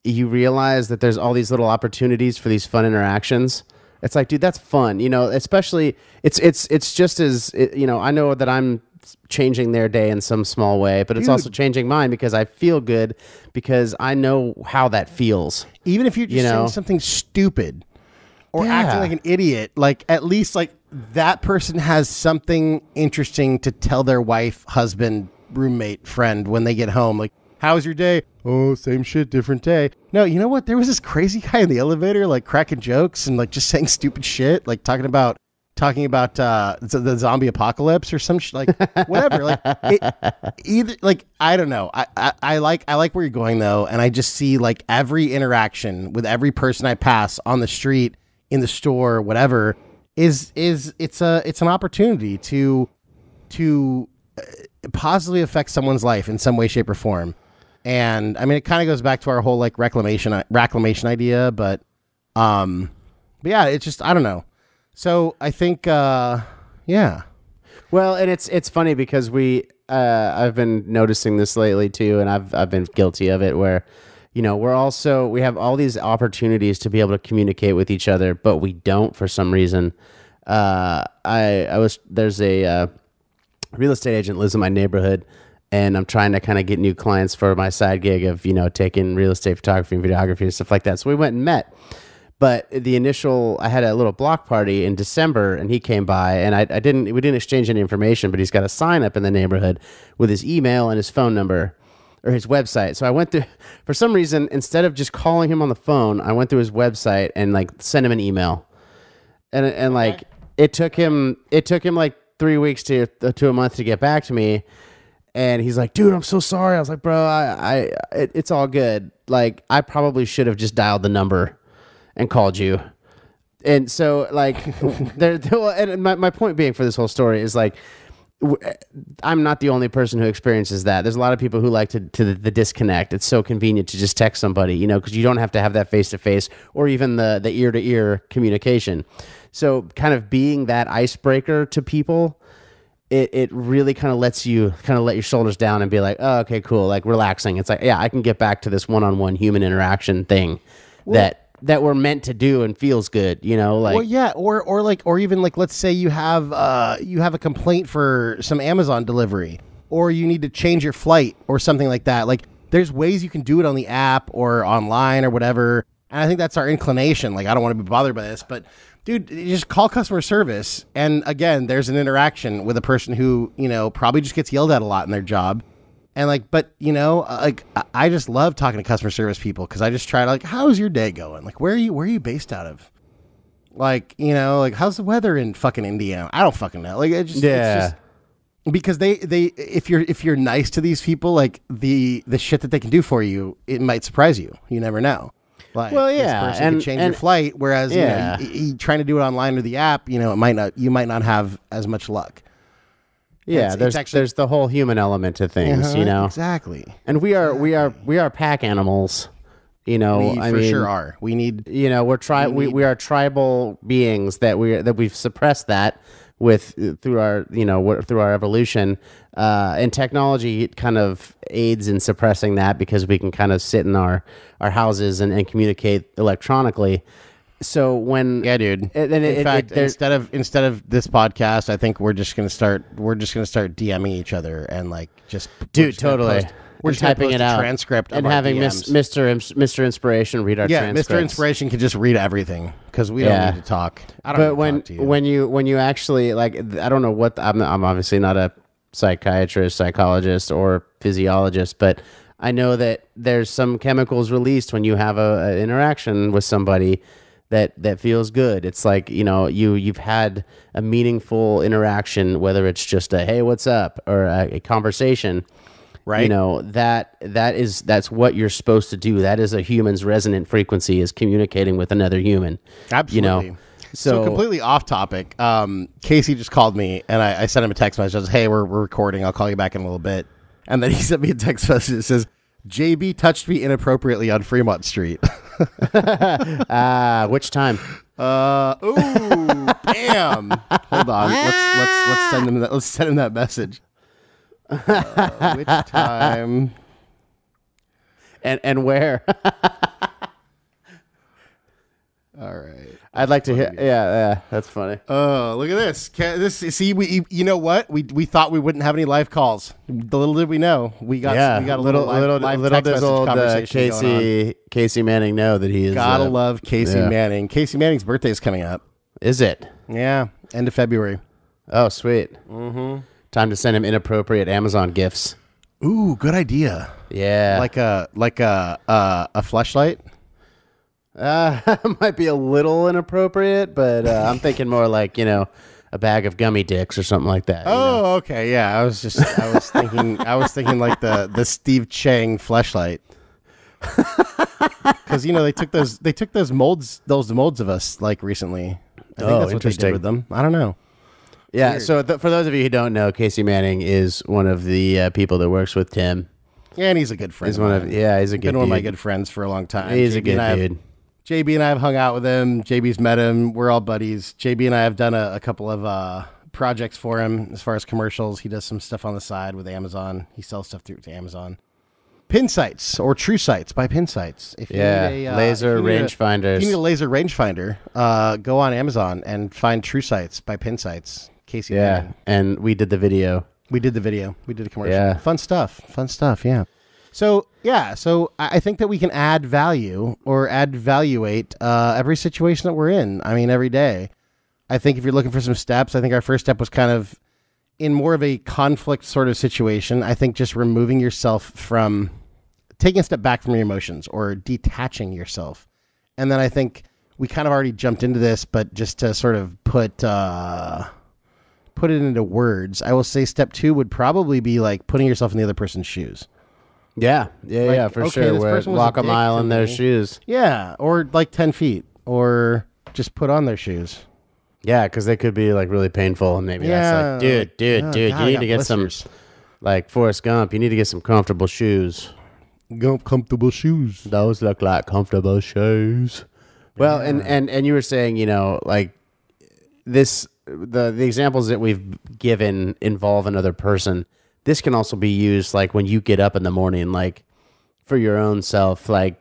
S7: you realize that there's all these little opportunities for these fun interactions. It's like, dude, that's fun, especially it's just as, I know that I'm changing their day in some small way, but it's also changing mine because I feel good because I know how that feels.
S6: Even if you're just saying something stupid or acting like an idiot, like, at least, like, that person has something interesting to tell their wife, husband, roommate, friend when they get home. Like, how was your day? Oh, same shit, different day. No, you know what? There was this crazy guy in the elevator, like, cracking jokes and, like, just saying stupid shit, like talking about the zombie apocalypse or some shit, like, whatever. Like, either, like, I don't know. I like where you're going though, and I just see, like, every interaction with every person I pass on the street, in the store, whatever, it's an opportunity to positively affect someone's life in some way, shape, or form. And I mean, it kind of goes back to our whole, like, reclamation idea, but yeah, it's just, I don't know. So I think, yeah. Well,
S7: and it's funny because I've been noticing this lately too, and I've been guilty of it, where, we have all these opportunities to be able to communicate with each other, but we don't for some reason. There's a real estate agent lives in my neighborhood, and I'm trying to kind of get new clients for my side gig of, taking real estate photography and videography and stuff like that. So we went and met. But I had a little block party in December, and he came by, and we didn't exchange any information, but he's got a sign up in the neighborhood with his email and his phone number, or his website. So I went through, for some reason, instead of just calling him on the phone, I went through his website and, like, sent him an email. And like, it took him like 3 weeks to a month to get back to me. And he's like, dude, I'm so sorry. I was like, bro, it's all good. Like, I probably should have just dialed the number and called you. And so, like, and my point being for this whole story is, like, I'm not the only person who experiences that. There's a lot of people who like to the disconnect. It's so convenient to just text somebody, because you don't have to have that face-to-face or even the ear-to-ear communication. So kind of being that icebreaker to people, it really kind of lets you kind of let your shoulders down and be like, oh, okay, cool, like, relaxing. It's like, yeah, I can get back to this one-on-one human interaction thing that we're meant to do and feels good, like. Well,
S6: yeah, or even, like, let's say you have a complaint for some Amazon delivery, or you need to change your flight or something like that. Like, there's ways you can do it on the app or online or whatever. And I think that's our inclination. Like, I don't want to be bothered by this, but dude, you just call customer service. And again, there's an interaction with a person who, probably just gets yelled at a lot in their job. And, like, but, like, I just love talking to customer service people, because I just try to, like, how's your day going? Like, where are you based out of? Like, like, how's the weather in fucking Indiana? I don't fucking know. Like, it's just because they if you're nice to these people, like, the shit that they can do for you, it might surprise you. You never know. Like,
S7: well, yeah,
S6: this person can change your flight, whereas you trying to do it online or the app, you might not have as much luck.
S7: Yeah, there's the whole human element to things,
S6: exactly.
S7: And we are pack animals, We
S6: sure are. We need,
S7: we are tribal beings that we've suppressed that through our evolution, and technology kind of aids in suppressing that, because we can kind of sit in our houses and communicate electronically. So
S6: dude. In fact, instead of this podcast, I think we're just gonna start DMing each other and, like, just
S7: totally. We're typing it out,
S6: transcript
S7: and having Mr. Inspiration read our transcripts.
S6: Mr. Inspiration can just read everything, because we don't need to talk. I don't.
S7: But when you actually, like, I don't know what I'm obviously not a psychiatrist, psychologist, or physiologist, but I know that there's some chemicals released when you have an interaction with somebody that feels good. It's like, you've had a meaningful interaction, whether it's just a hey, what's up, or a conversation, right? That's what you're supposed to do. That is a human's resonant frequency, is communicating with another human.
S6: Absolutely. So completely off topic. Casey just called me, and I sent him a text message. I was, hey, we're recording. I'll call you back in a little bit. And then he sent me a text message that says, JB touched me inappropriately on Fremont Street.
S7: Which time?
S6: Damn. Hold on. Let's send him that. Let's send him that message. Which time?
S7: And where?
S6: All right.
S7: I'd like to hear. Yeah, that's funny.
S6: Oh, look at this. You know what? We thought we wouldn't have any live calls. Little did we know. We got a little
S7: does old Casey Manning know that he is.
S6: Gotta love Casey Manning. Casey Manning's birthday is coming up.
S7: Is it?
S6: Yeah, end of February.
S7: Oh, sweet. Mm-hmm. Time to send him inappropriate Amazon gifts.
S6: Ooh, good idea.
S7: Yeah,
S6: like a fleshlight.
S7: Might be a little inappropriate, but I'm thinking more like, a bag of gummy dicks or something like that.
S6: Oh, okay, yeah. I was thinking like the Steve Chang fleshlight. Because they took those molds of us like recently. I think that's what they did with them. I don't know.
S7: Yeah.
S6: Weird.
S7: So for those of you who don't know, Casey Manning is one of the people that works with Tim.
S6: Yeah, and he's a good friend.
S7: He's he's a good.
S6: Been one of my good friends for a long time.
S7: He's a good dude.
S6: JB and I have hung out with him. JB's met him. We're all buddies. JB and I have done a couple of projects for him as far as commercials. He does some stuff on the side with Amazon. He sells stuff through to Amazon. Pin sights or True Sights by Pin Sights. If you need a
S7: laser rangefinders.
S6: If you need a laser rangefinder, go on Amazon and find True Sights by Pin Sights. Casey.
S7: Yeah, and we did the video.
S6: We did a commercial.
S7: Yeah.
S6: Fun stuff. Yeah. So I think that we can add value or advaluate every situation that we're in. I mean, every day. I think if you're looking for some steps, I think our first step was kind of in more of a conflict sort of situation. I think just removing yourself from taking a step back from your emotions or detaching yourself. And then I think we kind of already jumped into this, but just to sort of put it into words, I will say step 2 would probably be like putting yourself in the other person's shoes.
S7: Yeah, for sure. Walk a mile in their shoes.
S6: Yeah, or like 10 feet, or just put on their shoes.
S7: Yeah, because they could be like really painful, and maybe that's like, dude,
S6: God,
S7: you need to get
S6: blisters.
S7: some, like Forrest Gump. You need to get some comfortable shoes.
S6: Comfortable shoes.
S7: Those look like comfortable shoes. Well, and you were saying, like this, the examples that we've given involve another person. This can also be used like when you get up in the morning, like for your own self. Like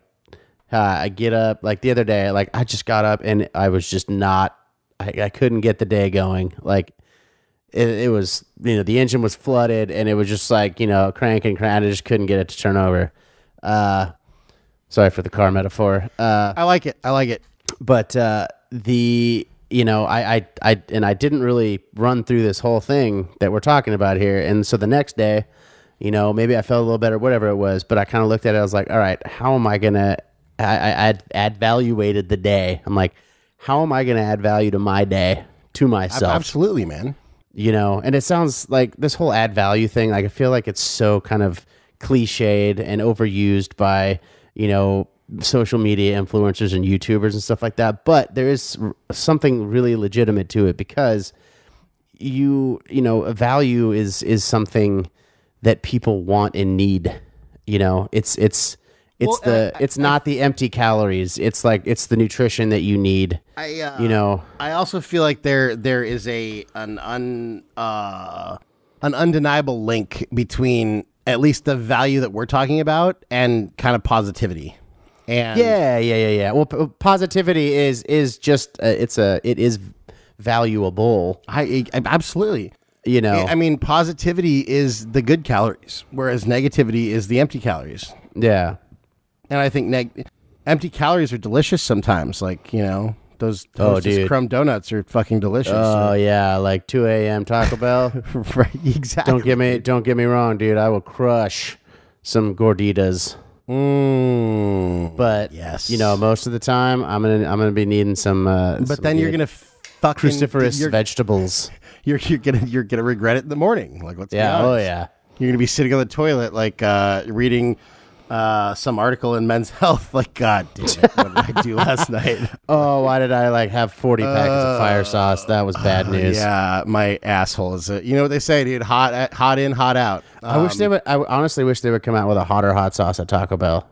S7: I get up, like the other day, like I just got up and I was just not, I couldn't get the day going. Like it was, the engine was flooded and it was just like, cranking. I just couldn't get it to turn over. Sorry for the car metaphor.
S6: I like it.
S7: But I didn't really run through this whole thing that we're talking about here. And so the next day, maybe I felt a little better, whatever it was, but I kind of looked at it. I was like, all right, how am I going to, I advaluated the day. I'm like, how am I going to add value to my day, to myself?
S6: Absolutely, man.
S7: And it sounds like this whole add value thing, like I feel like it's so kind of cliched and overused by, social media influencers and YouTubers and stuff like that. But there is something really legitimate to it because a value is something that people want and need. It's not the empty calories. It's like it's the nutrition that you need. I
S6: also feel like there is an undeniable link between at least the value that we're talking about and kind of positivity. And
S7: yeah. Well, positivity is just it is valuable.
S6: I absolutely.
S7: I
S6: mean, positivity is the good calories, whereas negativity is the empty calories.
S7: Yeah.
S6: And I think empty calories are delicious sometimes. Like, those crumb donuts are fucking delicious.
S7: Oh, yeah. Like 2 a.m. Taco Bell.
S6: Right, exactly.
S7: Don't get me wrong, dude. I will crush some gorditas. But,
S6: yes.
S7: most of the time, I'm gonna be needing some.
S6: But then you're going to fucking...
S7: cruciferous vegetables.
S6: You're gonna regret it in the morning. Like, what's
S7: yeah. Oh, yeah.
S6: You're going to be sitting on the toilet, like, reading some article in Men's Health. Like, God damn it, what did I do last night?
S7: Oh, why did I like have 40 packets of fire sauce? That was bad news.
S6: Yeah, my asshole is. You know what they say, dude? Hot in, hot out.
S7: I wish they would. I honestly wish they would come out with a hotter hot sauce at Taco Bell.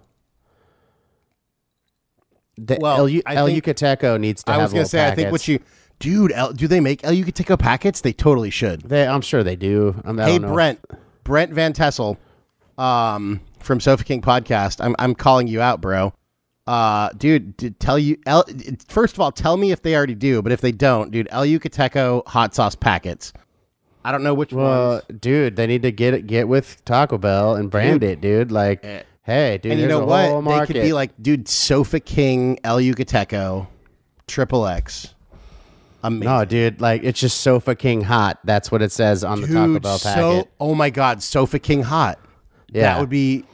S7: El Yucateco needs to have.
S6: I was gonna say,
S7: packets.
S6: I think what you, dude. Do they make El Yucateco packets? They totally should.
S7: I'm sure they do.
S6: Hey, Brent Van Tessel, from Sofa King Podcast. I'm calling you out, bro. Dude, first of all, tell me if they already do, but if they don't, dude, El Yucateco hot sauce packets. I don't know which ones.
S7: Dude, they need to get with Taco Bell and brand it, dude. Like, hey, dude,
S6: and you know what?
S7: Whole market.
S6: They could be like, dude, Sofa King El Yucateco, XXX. Amazing.
S7: No, dude, like it's just Sofa King hot. That's what it says on the Taco Bell packet.
S6: Oh my God, Sofa King hot. Yeah, that would be,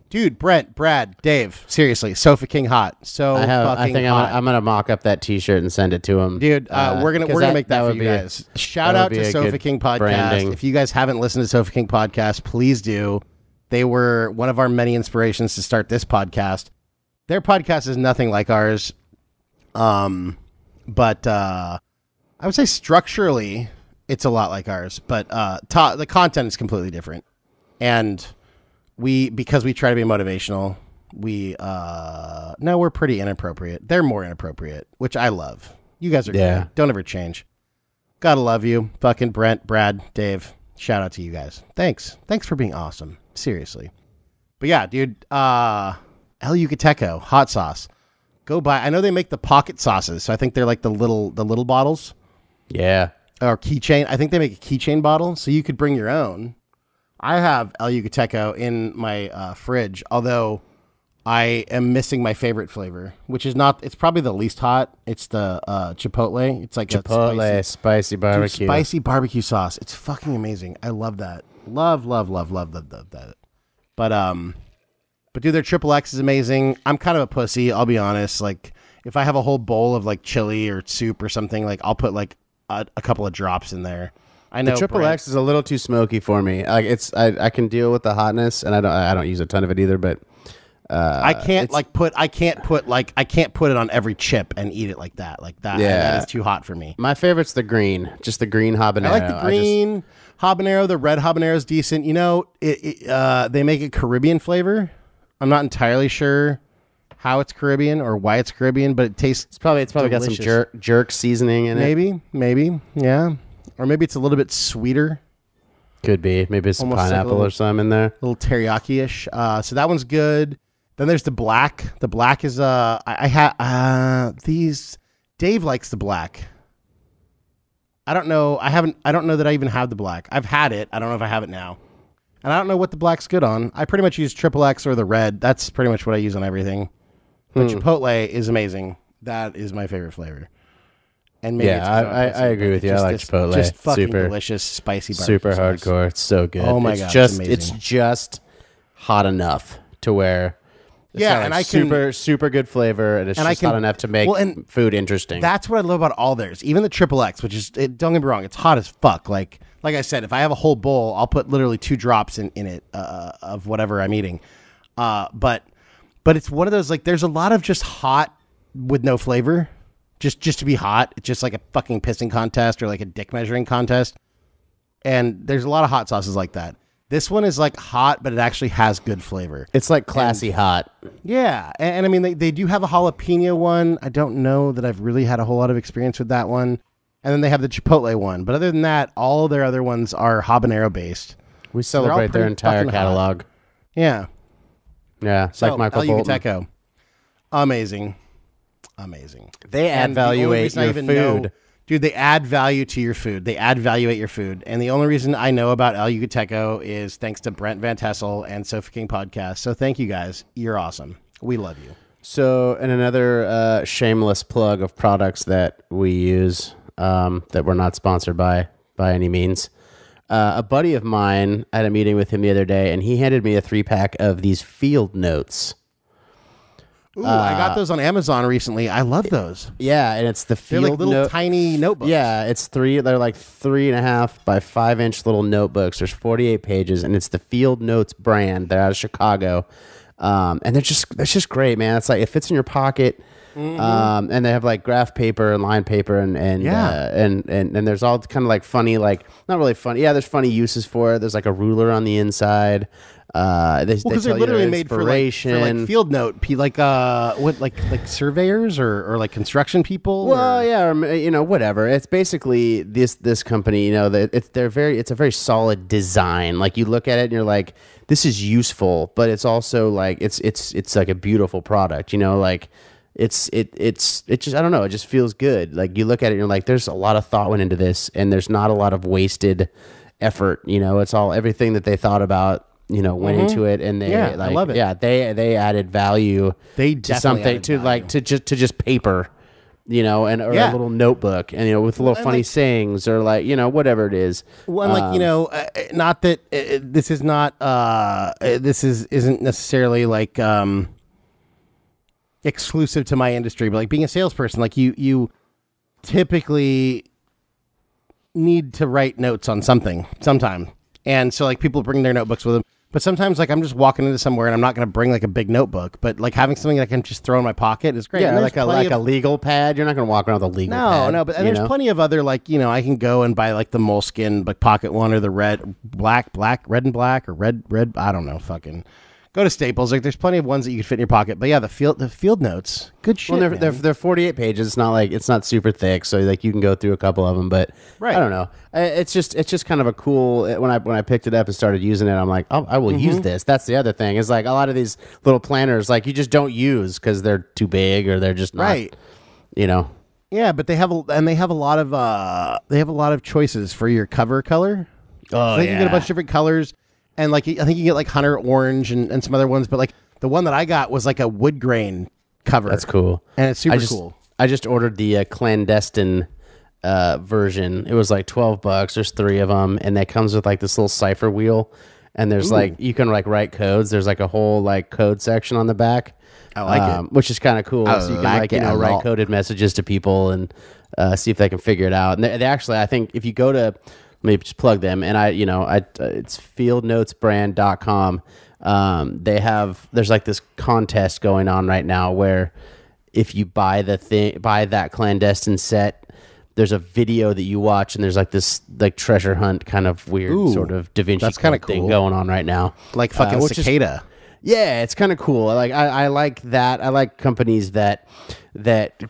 S6: dude. Brent, Brad, Dave. Seriously, Sofa King hot. I think
S7: I'm gonna mock up that T-shirt and send it to him,
S6: dude. We're gonna make that for you guys. Shout out to Sofa King Podcast. Branding. If you guys haven't listened to Sofa King Podcast, please do. They were one of our many inspirations to start this podcast. Their podcast is nothing like ours, but I would say structurally it's a lot like ours, but the content is completely different. And because we try to be motivational, we're pretty inappropriate. They're more inappropriate, which I love. You guys are good. Don't ever change. Gotta love you. Fucking Brent, Brad, Dave. Shout out to you guys. Thanks for being awesome. Seriously. But yeah, dude, El Yucateco hot sauce. Go buy. I know they make the pocket sauces, so I think they're like the little bottles.
S7: Yeah.
S6: Or keychain. I think they make a keychain bottle, so you could bring your own. I have El Yucateco in my fridge, although I am missing my favorite flavor, which is not. It's probably the least hot. It's the Chipotle. It's like
S7: Chipotle spicy barbecue.
S6: Dude, spicy barbecue sauce. It's fucking amazing. I love that. Love that. But dude, their XXX is amazing. I'm kind of a pussy. I'll be honest. Like, if I have a whole bowl of like chili or soup or something, like I'll put like a couple of drops in there. I know
S7: the XXX is a little too smoky for me. Like I can deal with the hotness, and I don't use a ton of it either. But
S6: I can't put it on every chip and eat it like that. Like that.
S7: Yeah,
S6: that is too hot for me.
S7: My favorite's the green, just the green habanero.
S6: I like the green habanero. The red habanero is decent. You know, they make a Caribbean flavor. I'm not entirely sure how it's Caribbean or why it's Caribbean, but it tastes.
S7: It's probably
S6: delicious.
S7: got some jerk seasoning in
S6: it. Maybe, yeah. Or maybe it's a little bit sweeter.
S7: Could be. Maybe it's some pineapple or some in there.
S6: A little teriyaki-ish. So that one's good. Then there's the black. The black is I had these. Dave likes the black. I don't know. I don't know that I even have the black. I've had it. I don't know if I have it now. And I don't know what the black's good on. I pretty much use XXX or the red. That's pretty much what I use on everything. But Chipotle is amazing. That is my favorite flavor. And maybe
S7: I agree with you. I like Chipotle.
S6: Just fucking delicious, spicy barbecue
S7: super
S6: sauce.
S7: Hardcore. It's so good.
S6: Oh my god,
S7: it's just hot enough to where it's
S6: and I can
S7: super good flavor, and it's just hot enough to make food interesting.
S6: That's what I love about all theirs. Even the XXX, which is don't get me wrong, it's hot as fuck. Like I said, if I have a whole bowl, I'll put literally 2 drops in it of whatever I'm eating. But it's one of those, like, there's a lot of just hot with no flavor. Just to be hot. It's just like a fucking pissing contest or like a dick measuring contest. And there's a lot of hot sauces like that. This one is like hot, but it actually has good flavor.
S7: It's like classy hot.
S6: Yeah. And I mean, they do have a jalapeno one. I don't know that I've really had a whole lot of experience with that one. And then they have the Chipotle one. But other than that, all their other ones are habanero based.
S7: We celebrate their entire catalog.
S6: Hot. Yeah.
S7: Yeah. It's like Michael
S6: Bolton. Amazing.
S7: They add value at your food.
S6: Dude, they add value to your food. They add value at your food. And the only reason I know about El Yucateco is thanks to Brent Van Tessel and Sofa King Podcast. So thank you guys. You're awesome. We love you.
S7: So, and another shameless plug of products that we use that we're not sponsored by any means. A buddy of mine, I had a meeting with him the other day, and he handed me a 3-pack of these field notes.
S6: Ooh, I got those on Amazon recently. I love those.
S7: Yeah, and it's the field.
S6: They're like little tiny notebooks.
S7: Yeah, they're like 3.5 by 5-inch little notebooks. There's 48 pages, and it's the Field Notes brand. They're out of Chicago. And it's just great, man. It's like it fits in your pocket. And they have like graph paper and line paper and there's all kind of like funny, like not really funny. Yeah, there's funny uses for it. There's like a ruler on the inside.
S6: Because they're literally made for like field note, like surveyors or like construction people.
S7: Well, yeah, or, whatever. It's basically this company. It's a very solid design. Like you look at it and you're like, this is useful, but it's also like it's like a beautiful product. Like. It's just I don't know, it just feels good. Like you look at it and you're like, there's a lot of thought went into this and there's not a lot of wasted effort. It's all everything that they thought about, went into it, and they I love it. Yeah, they added value to something to just paper, and or a little notebook, and with little funny sayings or like whatever it is.
S6: Well, not that this is not isn't necessarily like exclusive to my industry, but like being a salesperson, like you typically need to write notes on something sometime. And so like people bring their notebooks with them, but sometimes like I'm just walking into somewhere and I'm not going to bring like a big notebook, but like having something that I can just throw in my pocket is great.
S7: Yeah, like a legal pad. You're not going to walk around with a legal pad.
S6: No, but there's plenty of other like, I can go and buy like the moleskin like pocket one or the red and black, or red, I don't know, fucking go to Staples. Like, there's plenty of ones that you can fit in your pocket. But yeah, the field notes, good shit.
S7: Well, they're 48 pages. It's not like it's not super thick, so like you can go through a couple of them. But I don't know. It's just kind of a cool. When I picked it up and started using it, I'm like, oh, I will use this. That's the other thing. Is like a lot of these little planners, like you just don't use because they're too big or they're just not. Right.
S6: Yeah, but they have a lot of choices for your cover color.
S7: Oh,
S6: so you can get a bunch of different colors. And like I think you get like Hunter Orange and some other ones, but like the one that I got was like a wood grain cover.
S7: That's cool,
S6: and it's super cool.
S7: I just ordered the clandestine version. It was like $12. There's 3 of them, and that comes with like this little cipher wheel. And there's like you can like write codes. There's like a whole like code section on the back.
S6: I like it,
S7: which is kind of cool. So you can write coded messages to people and see if they can figure it out. And they actually, I think if you go to maybe just plug them. And it's fieldnotesbrand.com. There's like this contest going on right now where if you buy that clandestine set, there's a video that you watch and there's like this like treasure hunt kind of weird sort of Da Vinci Code thing going on right now.
S6: Like fucking Cicada.
S7: Yeah, it's kind of cool. I like that. I like companies that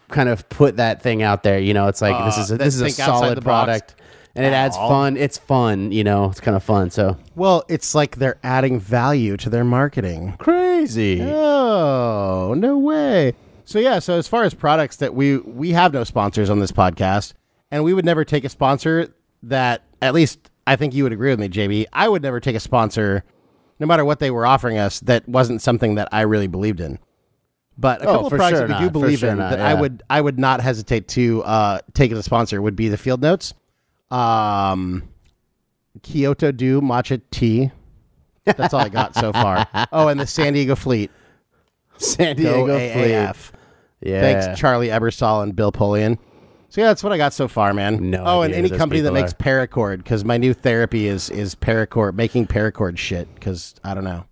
S7: kind of put that thing out there. It's like this is a solid product. And it adds fun. It's fun, it's kind of fun. So,
S6: well, it's like they're adding value to their marketing.
S7: Crazy.
S6: Oh, no way. So yeah, so as far as products that we have no sponsors on this podcast, and we would never take a sponsor that, at least I think you would agree with me, JB. I would never take a sponsor, no matter what they were offering us, that wasn't something that I really believed in. But a couple of products that we do believe in that I would not hesitate to take as a sponsor would be the Field Notes. Kyoto Dew matcha tea. That's all I got so far. Oh, and the San Diego Fleet.
S7: San Diego Fleet. Yeah.
S6: Thanks, Charlie Ebersol and Bill Polian. So yeah, that's what I got so far, man.
S7: No
S6: and any company that makes paracord, because my new therapy is paracord, making paracord shit. Because I don't know.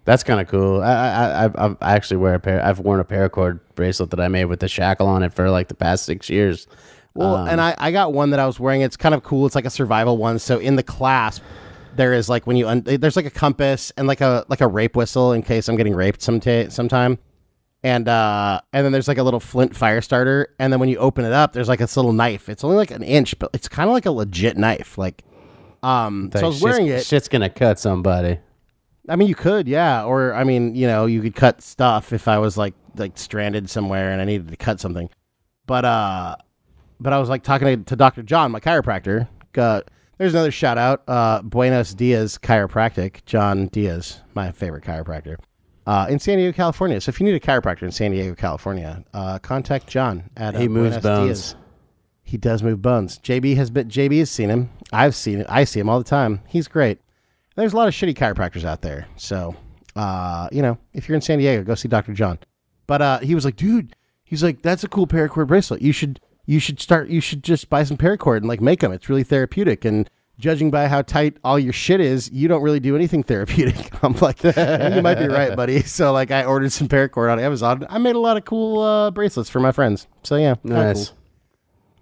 S7: That's kind of cool. I actually I've worn a paracord bracelet that I made with the shackle on it for like the past 6 years.
S6: Well, and I got one that I was wearing. It's kind of cool. It's like a survival one. So in the clasp, there is like there's like a compass and like a rape whistle in case I'm getting raped sometime. And then there's like a little flint fire starter. And then when you open it up, there's like this little knife. It's only like an inch, but it's kind of like a legit knife. Like, so I was wearing it.
S7: Shit's gonna cut somebody.
S6: I mean, you could, yeah. Or I mean, you could cut stuff if I was like stranded somewhere and I needed to cut something. But I was like talking to Dr. John, my chiropractor. There's another shout out. Buenos Dias Chiropractic. John Diaz, my favorite chiropractor. In San Diego, California. So if you need a chiropractor in San Diego, California, contact John at
S7: He moves
S6: Buenos
S7: bones.
S6: Diaz. He does move bones. JB has seen him. I've seen it. I see him all the time. He's great. There's a lot of shitty chiropractors out there. So, if you're in San Diego, go see Dr. John. But he was like, dude, he's like, that's a cool paracord bracelet. You should just buy some paracord and like make them. It's really therapeutic. And judging by how tight all your shit is, you don't really do anything therapeutic. I'm like, you might be right, buddy. So like I ordered some paracord on Amazon. I made a lot of cool bracelets for my friends. So yeah,
S7: Nice.
S6: cool.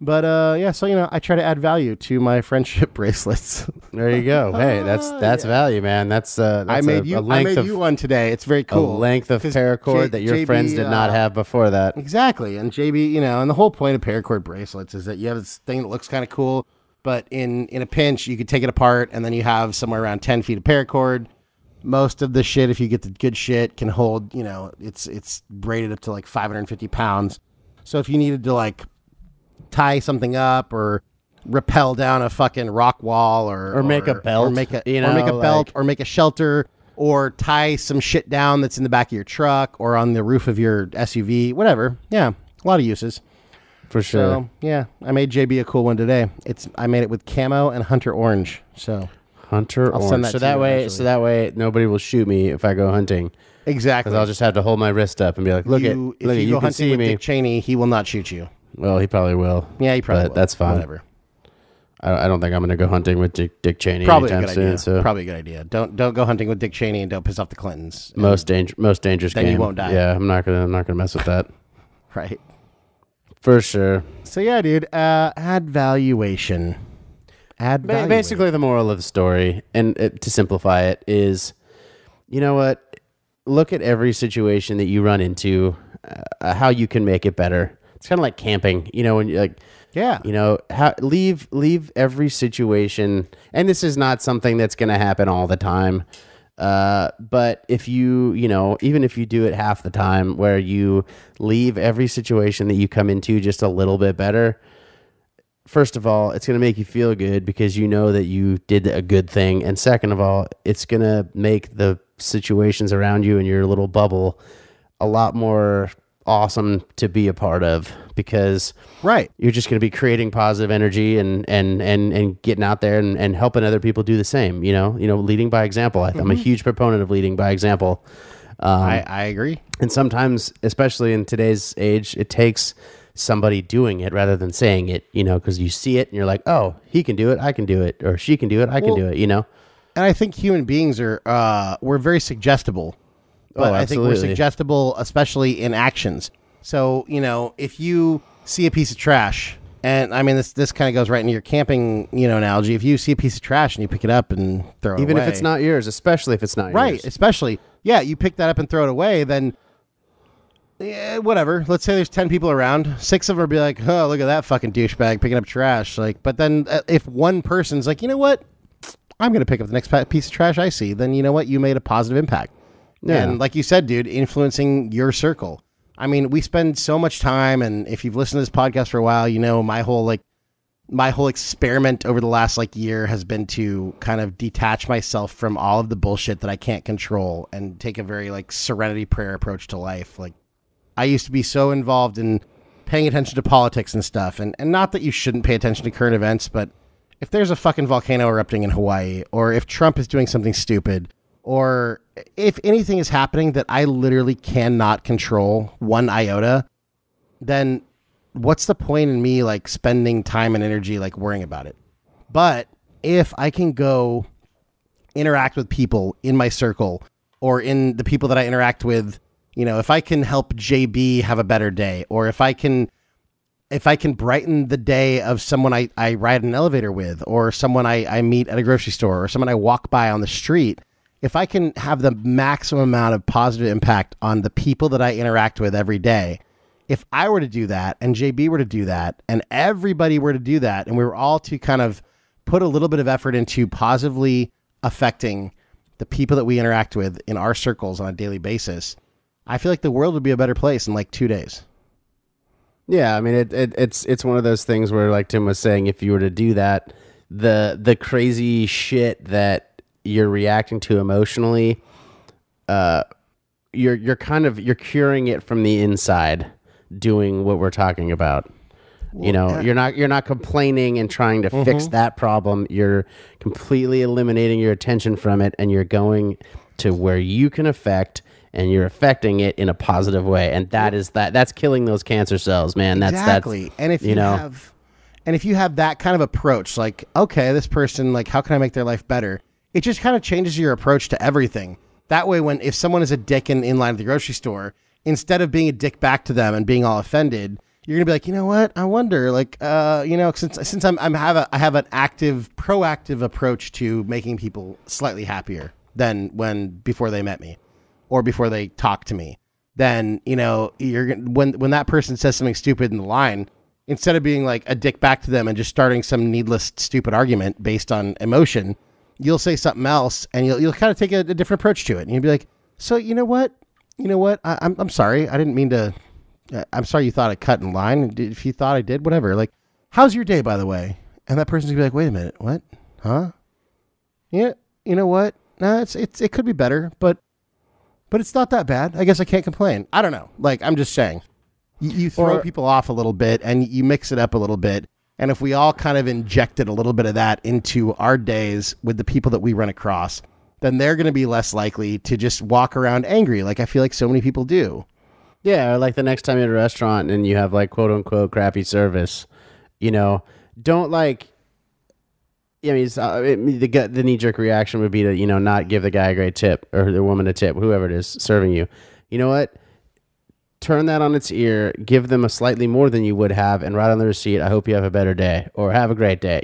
S6: But yeah, so I try to add value to my friendship bracelets.
S7: There you go. Hey, that's value, man. That's
S6: I made you one today. It's very cool.
S7: A length of
S6: 'Cause
S7: paracord that your
S6: JB,
S7: friends did not have before that.
S6: Exactly. And JB, and the whole point of paracord bracelets is that you have this thing that looks kind of cool, but in a pinch, you could take it apart, and then you have somewhere around 10 feet of paracord. Most of the shit, if you get the good shit, can hold, it's braided up to like 550 pounds. So if you needed to like tie something up or rappel down a fucking rock wall or
S7: make a belt,
S6: or make a belt or make a shelter or tie some shit down that's in the back of your truck or on the roof of your SUV, whatever. Yeah, a lot of uses.
S7: For sure.
S6: So, yeah, I made JB a cool one today. I made it with camo and hunter orange. So
S7: Hunter
S6: I'll
S7: orange.
S6: send that
S7: so
S6: to
S7: that
S6: you
S7: way,
S6: eventually.
S7: so that way nobody will shoot me if I go hunting.
S6: Exactly.
S7: Because I'll just have to hold my wrist up and be like,
S6: if
S7: you
S6: you go
S7: can
S6: hunting
S7: see
S6: with
S7: me.
S6: Dick Cheney, he will not shoot you.
S7: Well, he probably will.
S6: Yeah, he probably
S7: But
S6: will.
S7: that's fine.
S6: Whatever.
S7: I don't think I'm going to go hunting with Dick Cheney
S6: Probably a
S7: anytime
S6: good idea.
S7: soon. So
S6: Probably a good idea. Don't go hunting with Dick Cheney and don't piss off the Clintons.
S7: most dangerous
S6: Then
S7: game.
S6: you won't die.
S7: Yeah, I'm not gonna mess with that
S6: Right.
S7: for sure.
S6: So yeah, dude. Add valuation.
S7: Basically, the moral of the story, and to simplify it, is, you know what? Look at every situation that you run into, how you can make it better. It's kind of like camping, when you're like,
S6: Yeah.
S7: leave every situation, and this is not something that's going to happen all the time. But if you even if you do it half the time, where you leave every situation that you come into just a little bit better, first of all, it's going to make you feel good because you know that you did a good thing. And second of all, it's going to make the situations around you in your little bubble a lot more awesome to be a part of, because
S6: Right.
S7: you're just going to be creating positive energy and getting out there and helping other people do the same, leading by example. I'm a huge proponent of leading by example.
S6: I agree.
S7: And sometimes, especially in today's age, it takes somebody doing it rather than saying it, because you see it and you're like, oh, he can do it, I can do it, or she can do it, I can do it,
S6: And I think human beings we're very suggestible. But I think we're
S7: absolutely.
S6: suggestible, especially in actions. So, if you see a piece of trash, and I mean, this kind of goes right into your camping, analogy. If you see a piece of trash and you pick it up and throw it away.
S7: Even if it's not yours, especially if it's not
S6: Right,
S7: yours.
S6: especially. Yeah, you pick that up and throw it away, then whatever. Let's say there's 10 people around. 6 of them will be like, oh, look at that fucking douchebag picking up trash. But then if one person's like, you know what? I'm going to pick up the next piece of trash I see. Then you know what? You made a positive impact.
S7: Yeah.
S6: And like you said, dude, influencing your circle. I mean, we spend so much time, and if you've listened to this podcast for a while, my whole experiment over the last year has been to kind of detach myself from all of the bullshit that I can't control and take a very serenity prayer approach to life. I used to be so involved in paying attention to politics and stuff, and not that you shouldn't pay attention to current events, but if there's a fucking volcano erupting in Hawaii, or if Trump is doing something stupid, or if anything is happening that I literally cannot control one iota, then what's the point in me spending time and energy worrying about it? But if I can go interact with people in my circle or in the people that I interact with, if I can help JB have a better day, or if I can brighten the day of someone I ride an elevator with, or someone I meet at a grocery store, or someone I walk by on the street, if I can have the maximum amount of positive impact on the people that I interact with every day, if I were to do that, and JB were to do that, and everybody were to do that, and we were all to kind of put a little bit of effort into positively affecting the people that we interact with in our circles on a daily basis, I feel like the world would be a better place in 2 days.
S7: Yeah, I mean, it's one of those things where, like Tim was saying, if you were to do that, the crazy shit that you're reacting to emotionally, you're curing it from the inside, doing what we're talking about. You're not complaining and trying to fix that problem. You're completely eliminating your attention from it, and you're going to where you can affect, and you're affecting it in a positive way. And that's killing those cancer cells, man.
S6: Exactly. And if And if you have that kind of approach, like, okay, this person, like, how can I make their life better? It just kind of changes your approach to everything. That way, if someone is a dick in line at the grocery store, instead of being a dick back to them and being all offended, you're gonna be like, you know what? I wonder, like, since I have an active, proactive approach to making people slightly happier than before they met me, or before they talked to me. Then when that person says something stupid in the line, instead of being like a dick back to them and just starting some needless, stupid argument based on emotion, you'll say something else and you'll kind of take a different approach to it, and you'll be like, so you know what? I'm sorry. I didn't mean to. I'm sorry you thought I cut in line. If you thought I did, whatever. Like, how's your day, by the way? And that person's gonna be like, wait a minute, what? Huh? Yeah, you know what? No, it could be better, but it's not that bad. I guess I can't complain. I don't know. Like, I'm just saying, you throw people off a little bit and you mix it up a little bit. And if we all kind of injected a little bit of that into our days with the people that we run across, then they're going to be less likely to just walk around angry, like I feel like so many people do.
S7: Yeah, or like the next time you're at a restaurant and you have like quote unquote crappy service, don't like. I mean, the knee jerk reaction would be to not give the guy a great tip or the woman a tip, whoever it is serving you. You know what? Turn that on its ear. Give them a slightly more than you would have, and write on the receipt, "I hope you have a better day" or "Have a great day."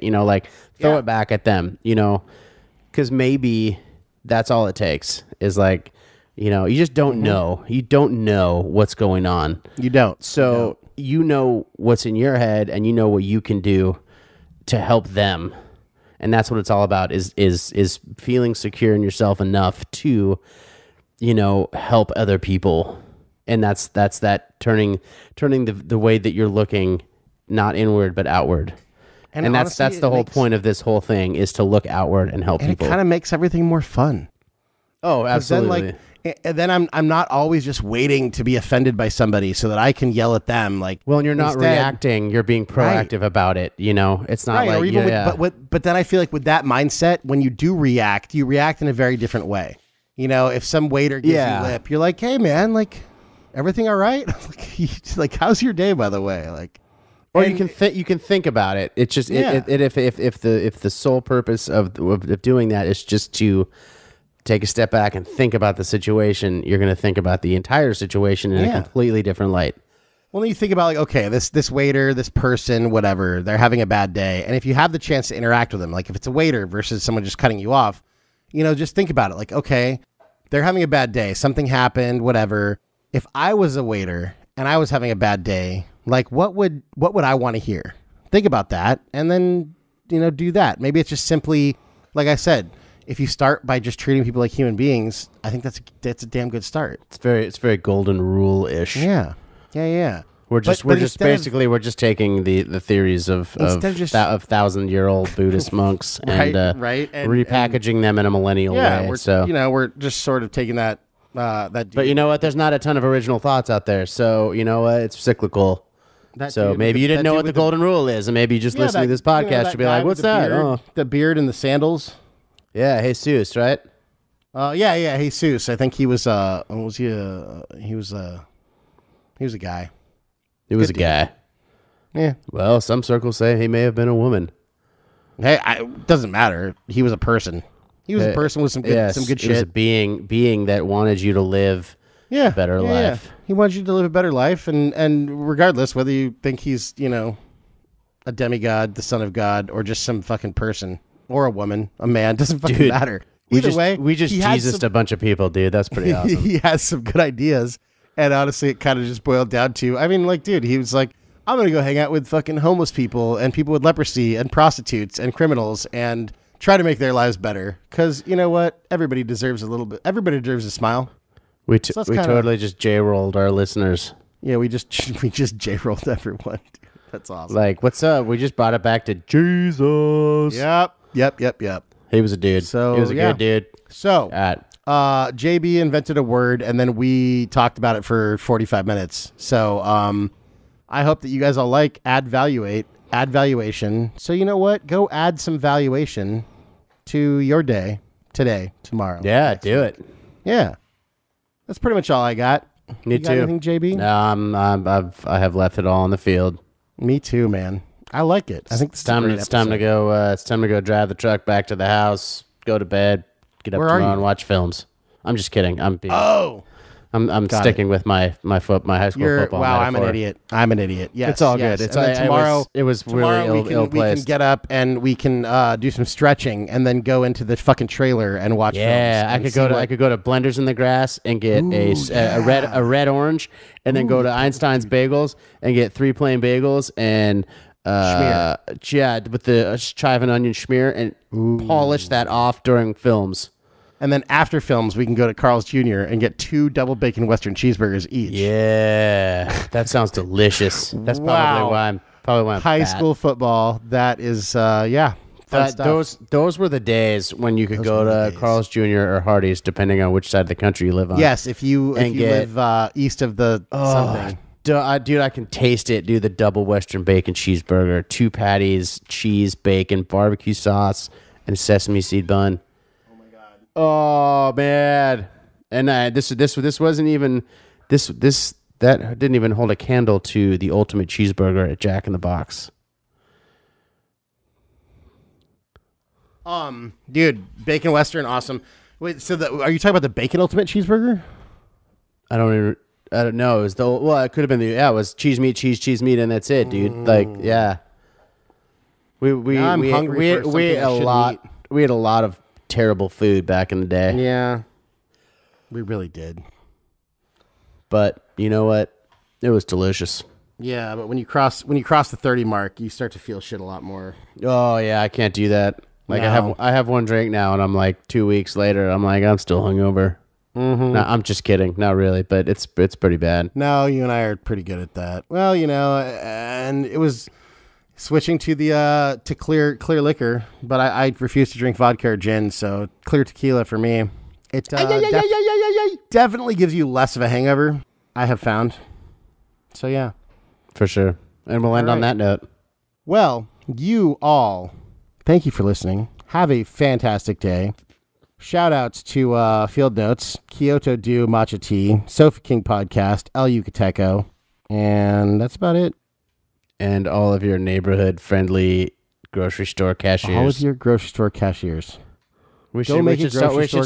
S7: Throw it back at them. Because maybe that's all it takes. Is like. You just don't know. You don't know what's going on.
S6: You don't.
S7: So you know what's in your head, and you know what you can do to help them. And that's what it's all about is feeling secure in yourself enough to, help other people. And that's that turning the way that you're looking, not inward, but outward. And honestly, that's the whole point of this whole thing, is to look outward and help people.
S6: It kind of makes everything more fun.
S7: Oh, absolutely.
S6: And then I'm not always just waiting to be offended by somebody so that I can yell at them. Like,
S7: well, and you're not reacting; you're being proactive about it. It's not like,
S6: or even but then I feel like with that mindset, when you do react, you react in a very different way. If some waiter gives you lip, you're like, hey man, like, everything all right? like, how's your day, by the way? Like,
S7: or you can think about it. It's just if the sole purpose of doing that is just to take a step back and think about the situation, you're going to think about the entire situation in a completely different light.
S6: Well, then you think about, like, okay, this waiter, this person, whatever, they're having a bad day. And if you have the chance to interact with them, like if it's a waiter versus someone just cutting you off, just think about it. Like, okay, they're having a bad day. Something happened, whatever. If I was a waiter and I was having a bad day, like, what would I want to hear? Think about that. And then, do that. Maybe it's just simply, like I said, if you start by just treating people like human beings, I think that's a damn good start.
S7: It's very golden rule-ish.
S6: Yeah.
S7: We're just taking the theories of 1,000-year-old Buddhist monks and repackaging them in a millennial way.
S6: We're just sort of taking that.
S7: But you know what? There's not a ton of original thoughts out there, so you know what? It's cyclical. Maybe you didn't know what the golden rule is, and maybe you just listening to this podcast should be like, "What's that?"
S6: The beard and the sandals.
S7: Yeah, Jesus, right?
S6: Yeah, Jesus. I think he was. Was he? He was a guy.
S7: He was a guy.
S6: Yeah.
S7: Well, some circles say he may have been a woman.
S6: Hey, it doesn't matter. He was a person. He was a person with some good shit.
S7: He was a being that wanted you to live a better life.
S6: He wanted you to live a better life, and regardless whether you think he's a demigod, the son of God, or just some fucking person. Or a woman, a man, doesn't fucking matter. Either way,
S7: we just Jesused a bunch of people, dude. That's pretty awesome.
S6: He has some good ideas, and honestly, it kind of just boiled down to, I mean, like, dude, he was like, I'm gonna go hang out with fucking homeless people and people with leprosy and prostitutes and criminals and try to make their lives better. Because you know what, everybody deserves a little bit. Everybody deserves a smile.
S7: We totally just J-rolled our listeners.
S6: Yeah, we just J-rolled everyone. That's awesome.
S7: Like, what's up? We just brought it back to Jesus.
S6: Yep.
S7: He was a dude.
S6: So
S7: he was a good dude.
S6: So, JB invented a word, and then we talked about it for 45 minutes. So, I hope that you guys all like add valuation. So, you know what? Go add some valuation to your day, today, tomorrow.
S7: Yeah, do it.
S6: Yeah. That's pretty much all I got.
S7: Me
S6: you
S7: too.
S6: Got anything, JB?
S7: No, I have left it all on the field.
S6: Me too, man. I like it. I think
S7: It's time to go. It's time to go drive the truck back to the house, go to bed, get up tomorrow and watch films. I'm just kidding. I'm sticking with my high school football.
S6: Wow,
S7: metaphor.
S6: I'm an idiot. I'm an idiot. Yes,
S7: it's all
S6: yes.
S7: good. It's
S6: and then tomorrow.
S7: It was really ill
S6: we
S7: placed.
S6: can get up and we can do some stretching and then go into the fucking trailer and watch.
S7: Yeah,
S6: films
S7: I could go to Blenders in the Grass and get a red orange, and then go to Einstein's Bagels and get 3 plain bagels and
S6: schmear.
S7: Yeah, with the chive and onion schmear and polish that off during films.
S6: And then after films, we can go to Carl's Jr. and get 2 double bacon Western cheeseburgers each.
S7: Yeah, that sounds delicious. That's probably why I'm
S6: high
S7: fat.
S6: school football. That is, fun stuff.
S7: Those were the days when you could go to Carl's Jr. or Hardee's, depending on which side of the country you live on.
S6: Yes, if you live east of the something.
S7: Dude, I can taste it. Do the double Western bacon cheeseburger, 2 patties, cheese, bacon, barbecue sauce, and a sesame seed bun. Oh man! And this wasn't even that didn't even hold a candle to the ultimate cheeseburger at Jack in the Box.
S6: Dude, bacon Western, awesome. Wait, so are you talking about the bacon ultimate cheeseburger?
S7: I don't know. It was it could have been it was cheese meat, and that's it, dude. Like, yeah.
S6: I'm hungry for something
S7: we had
S6: I
S7: a
S6: shouldn't
S7: lot.
S6: eat.
S7: We had a lot of terrible food back in the day.
S6: Yeah, we really did.
S7: But you know what? It was delicious.
S6: Yeah, but when you cross the 30 mark, you start to feel shit a lot more.
S7: Oh yeah, I can't do that. Like
S6: No.
S7: I have one drink now, and I'm like 2 weeks later, I'm like I'm still hungover. Mm-hmm. No, I'm just kidding. Not really, but it's pretty bad.
S6: No, you and I are pretty good at that. Well, and it was switching to the to clear liquor, but I refuse to drink vodka or gin, so clear tequila for me. It definitely gives you less of a hangover, I have found. So yeah,
S7: for sure. And we'll end on that note.
S6: Well, you all, thank you for listening. Have a fantastic day. Shout outs to Field Notes, Kyoto Dew Matcha Tea, Sofa King Podcast, El Yucateco, and that's about it.
S7: And all of your neighborhood friendly grocery store cashiers.
S6: All of your grocery store cashiers.
S7: We should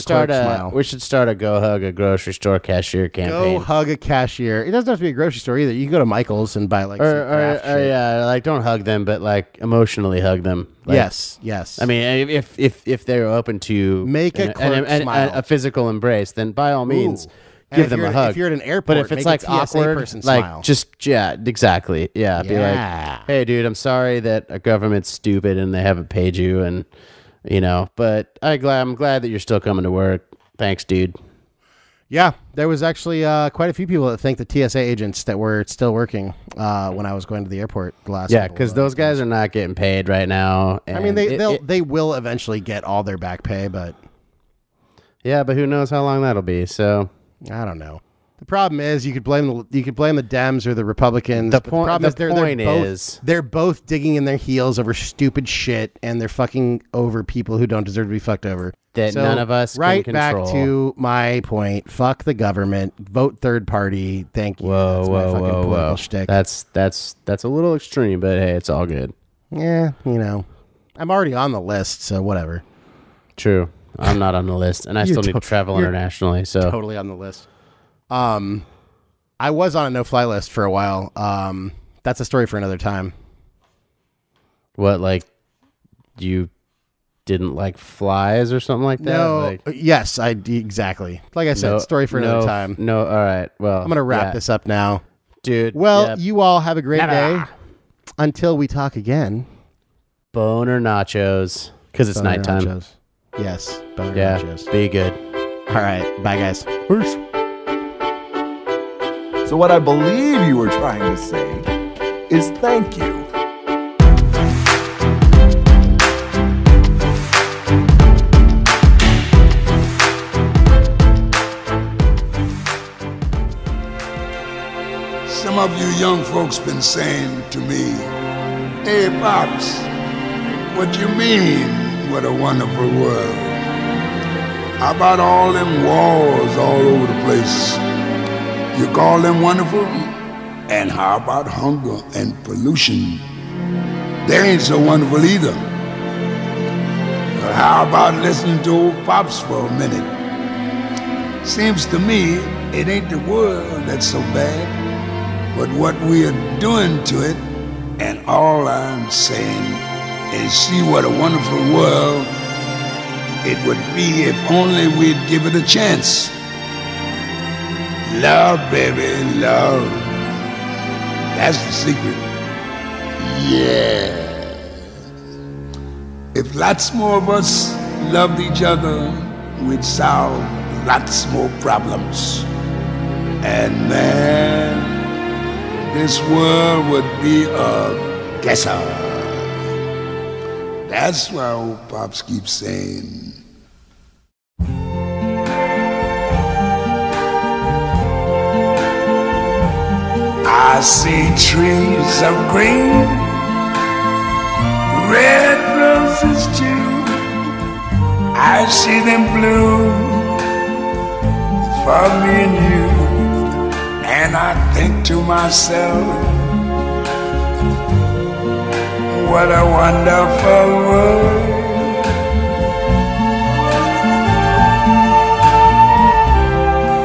S7: start a Go Hug a Grocery Store Cashier campaign.
S6: Go hug a cashier. It doesn't have to be a grocery store either. You can go to Michael's and buy like some craft shit.
S7: Yeah, like don't hug them, but like emotionally hug them. Like,
S6: yes.
S7: I mean, if they're open to
S6: make a smile.
S7: A physical embrace, then by all means. Give them a hug.
S6: If you're at an airport,
S7: but if it's like awkward, like
S6: smile.
S7: exactly, yeah. Be like, hey, dude, I'm sorry that a government's stupid and they haven't paid you, and but I'm glad that you're still coming to work. Thanks, dude.
S6: Yeah, there was actually quite a few people that thank the TSA agents that were still working when I was going to the airport last.
S7: Yeah, because those guys are not getting paid right now.
S6: I mean, they will eventually get all their back pay, but
S7: but who knows how long that'll be? So.
S6: I don't know. The problem is you could blame the Dems or the Republicans. The problem is they're both digging in their heels over stupid shit, and they're fucking over people who don't deserve to be fucked over.
S7: That none of us
S6: right
S7: can control.
S6: Back to my point. Fuck the government. Vote third party. Thank you.
S7: Whoa.
S6: Shtick.
S7: That's a little extreme, but hey, it's all good.
S6: Yeah, I'm already on the list, so whatever.
S7: True. I'm not on the list, and I still need to travel internationally. So
S6: totally on the list. I was on a no-fly list for a while. That's a story for another time.
S7: What, like, you didn't like flies or something like that?
S6: No. Yes, exactly. Like I said, story for another time.
S7: No. All right. Well,
S6: I'm gonna wrap this up now,
S7: dude.
S6: Well, you all have a great day. Until we talk again.
S7: Boner nachos, because it's nighttime.
S6: Nachos. Yes.
S7: Nachos. Be good.
S6: All right. Bye, guys.
S7: Peace.
S5: So what I believe you were trying to say is thank you.
S8: Some of you young folks been saying to me, "Hey, Pops, what you mean, what a wonderful world? How about all them wars all over the place? You call them wonderful? And how about hunger and pollution? they ain't so wonderful either. But how about listening to old Pops for a minute? Seems to me it ain't the world that's so bad, but what we are doing to it. And all I'm saying is see what a wonderful world it would be if only we'd give it a chance. Love, baby, love. That's the secret. Yeah. If lots more of us loved each other, we'd solve lots more problems. And man, this world would be a guesser. That's why old Pops keeps saying, I see trees of green, red roses too. I see them bloom for me and you. And I think to myself, what a wonderful world.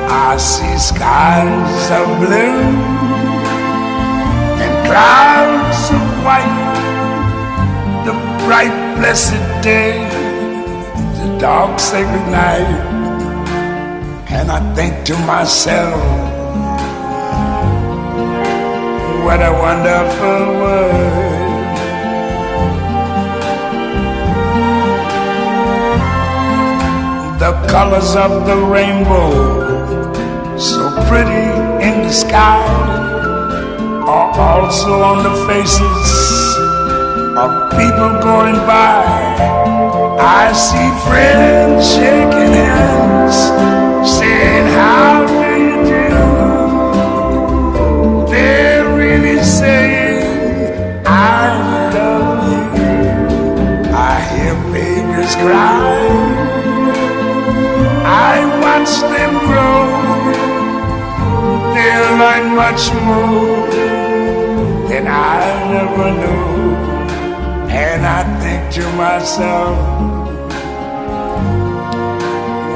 S8: I see skies of blue and clouds of white, the bright blessed day, the dark sacred night. And I think to myself, what a wonderful world. The colors of the rainbow, so pretty in the sky, are also on the faces of people going by. I see friends shaking hands, saying, how do you do? They're really saying, I love you. I hear babies cry, I watch them grow. They'll learn much more than I never knew. And I think to myself,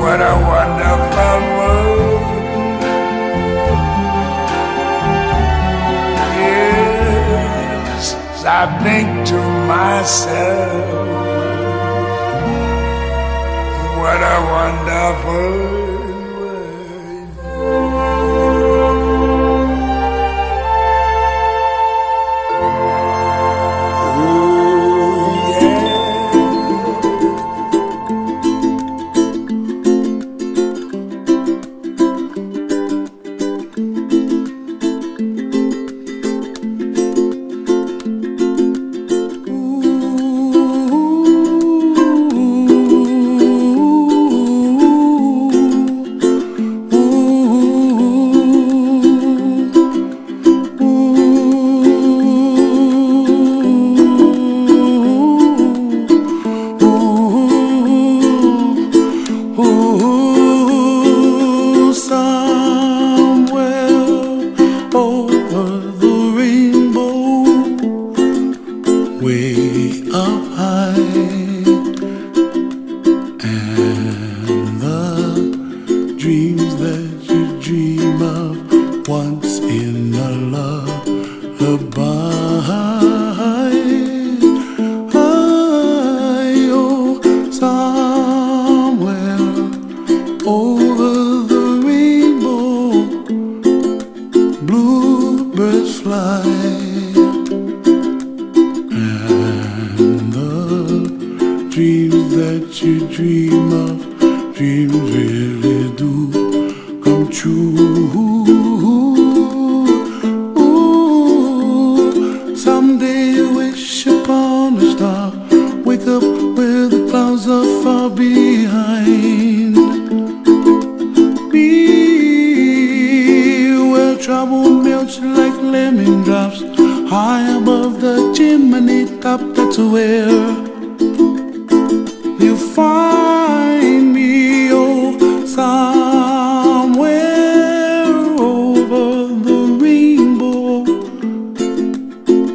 S8: what a wonderful world. Yes, I think to myself, what a wonderful world.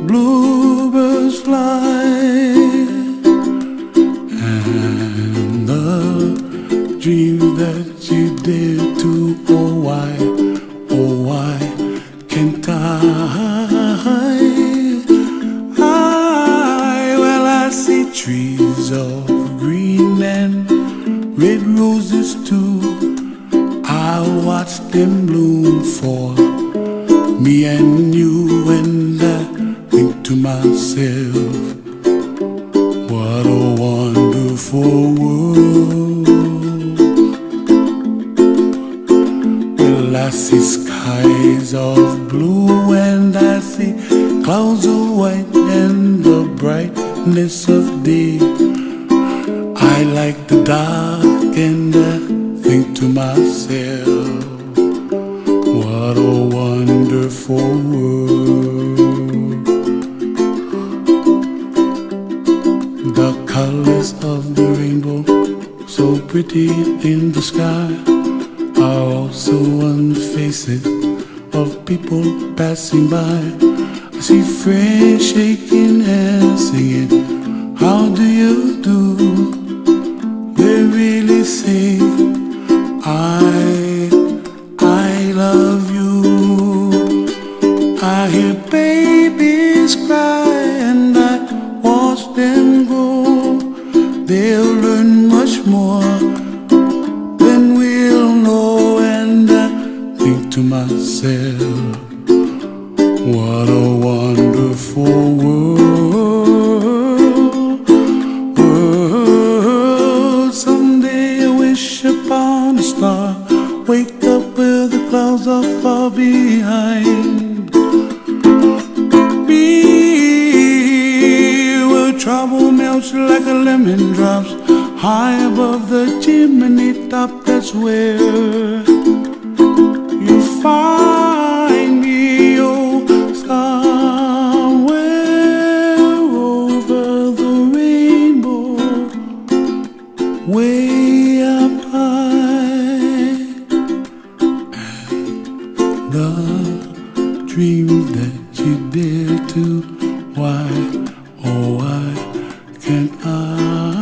S9: Bluebirds fly. Well, I see trees of Greenland, red roses too. I watch them bloom for me and you, and I think to myself, what a wonderful world. Well, I see skies of blue, and I see clouds of white, and the brightness of day. I like the dark, and I think to myself, what a wonderful world. The colors of the rainbow, so pretty in the sky, are also on the faces of people passing by. I see friends shaking hands, singing, how do you do? They really say, I love you. I hear babies cry, and I watch them grow. They'll learn much more than we'll know, and I think to myself, what a wonderful world. Someday I wish upon a star, wake up where the clouds are far behind me, where trouble melts like a lemon drops high above the chimney top. That's where you find me, oh, somewhere over the rainbow, way up high. The dreams that you dare to, why, oh why can't I?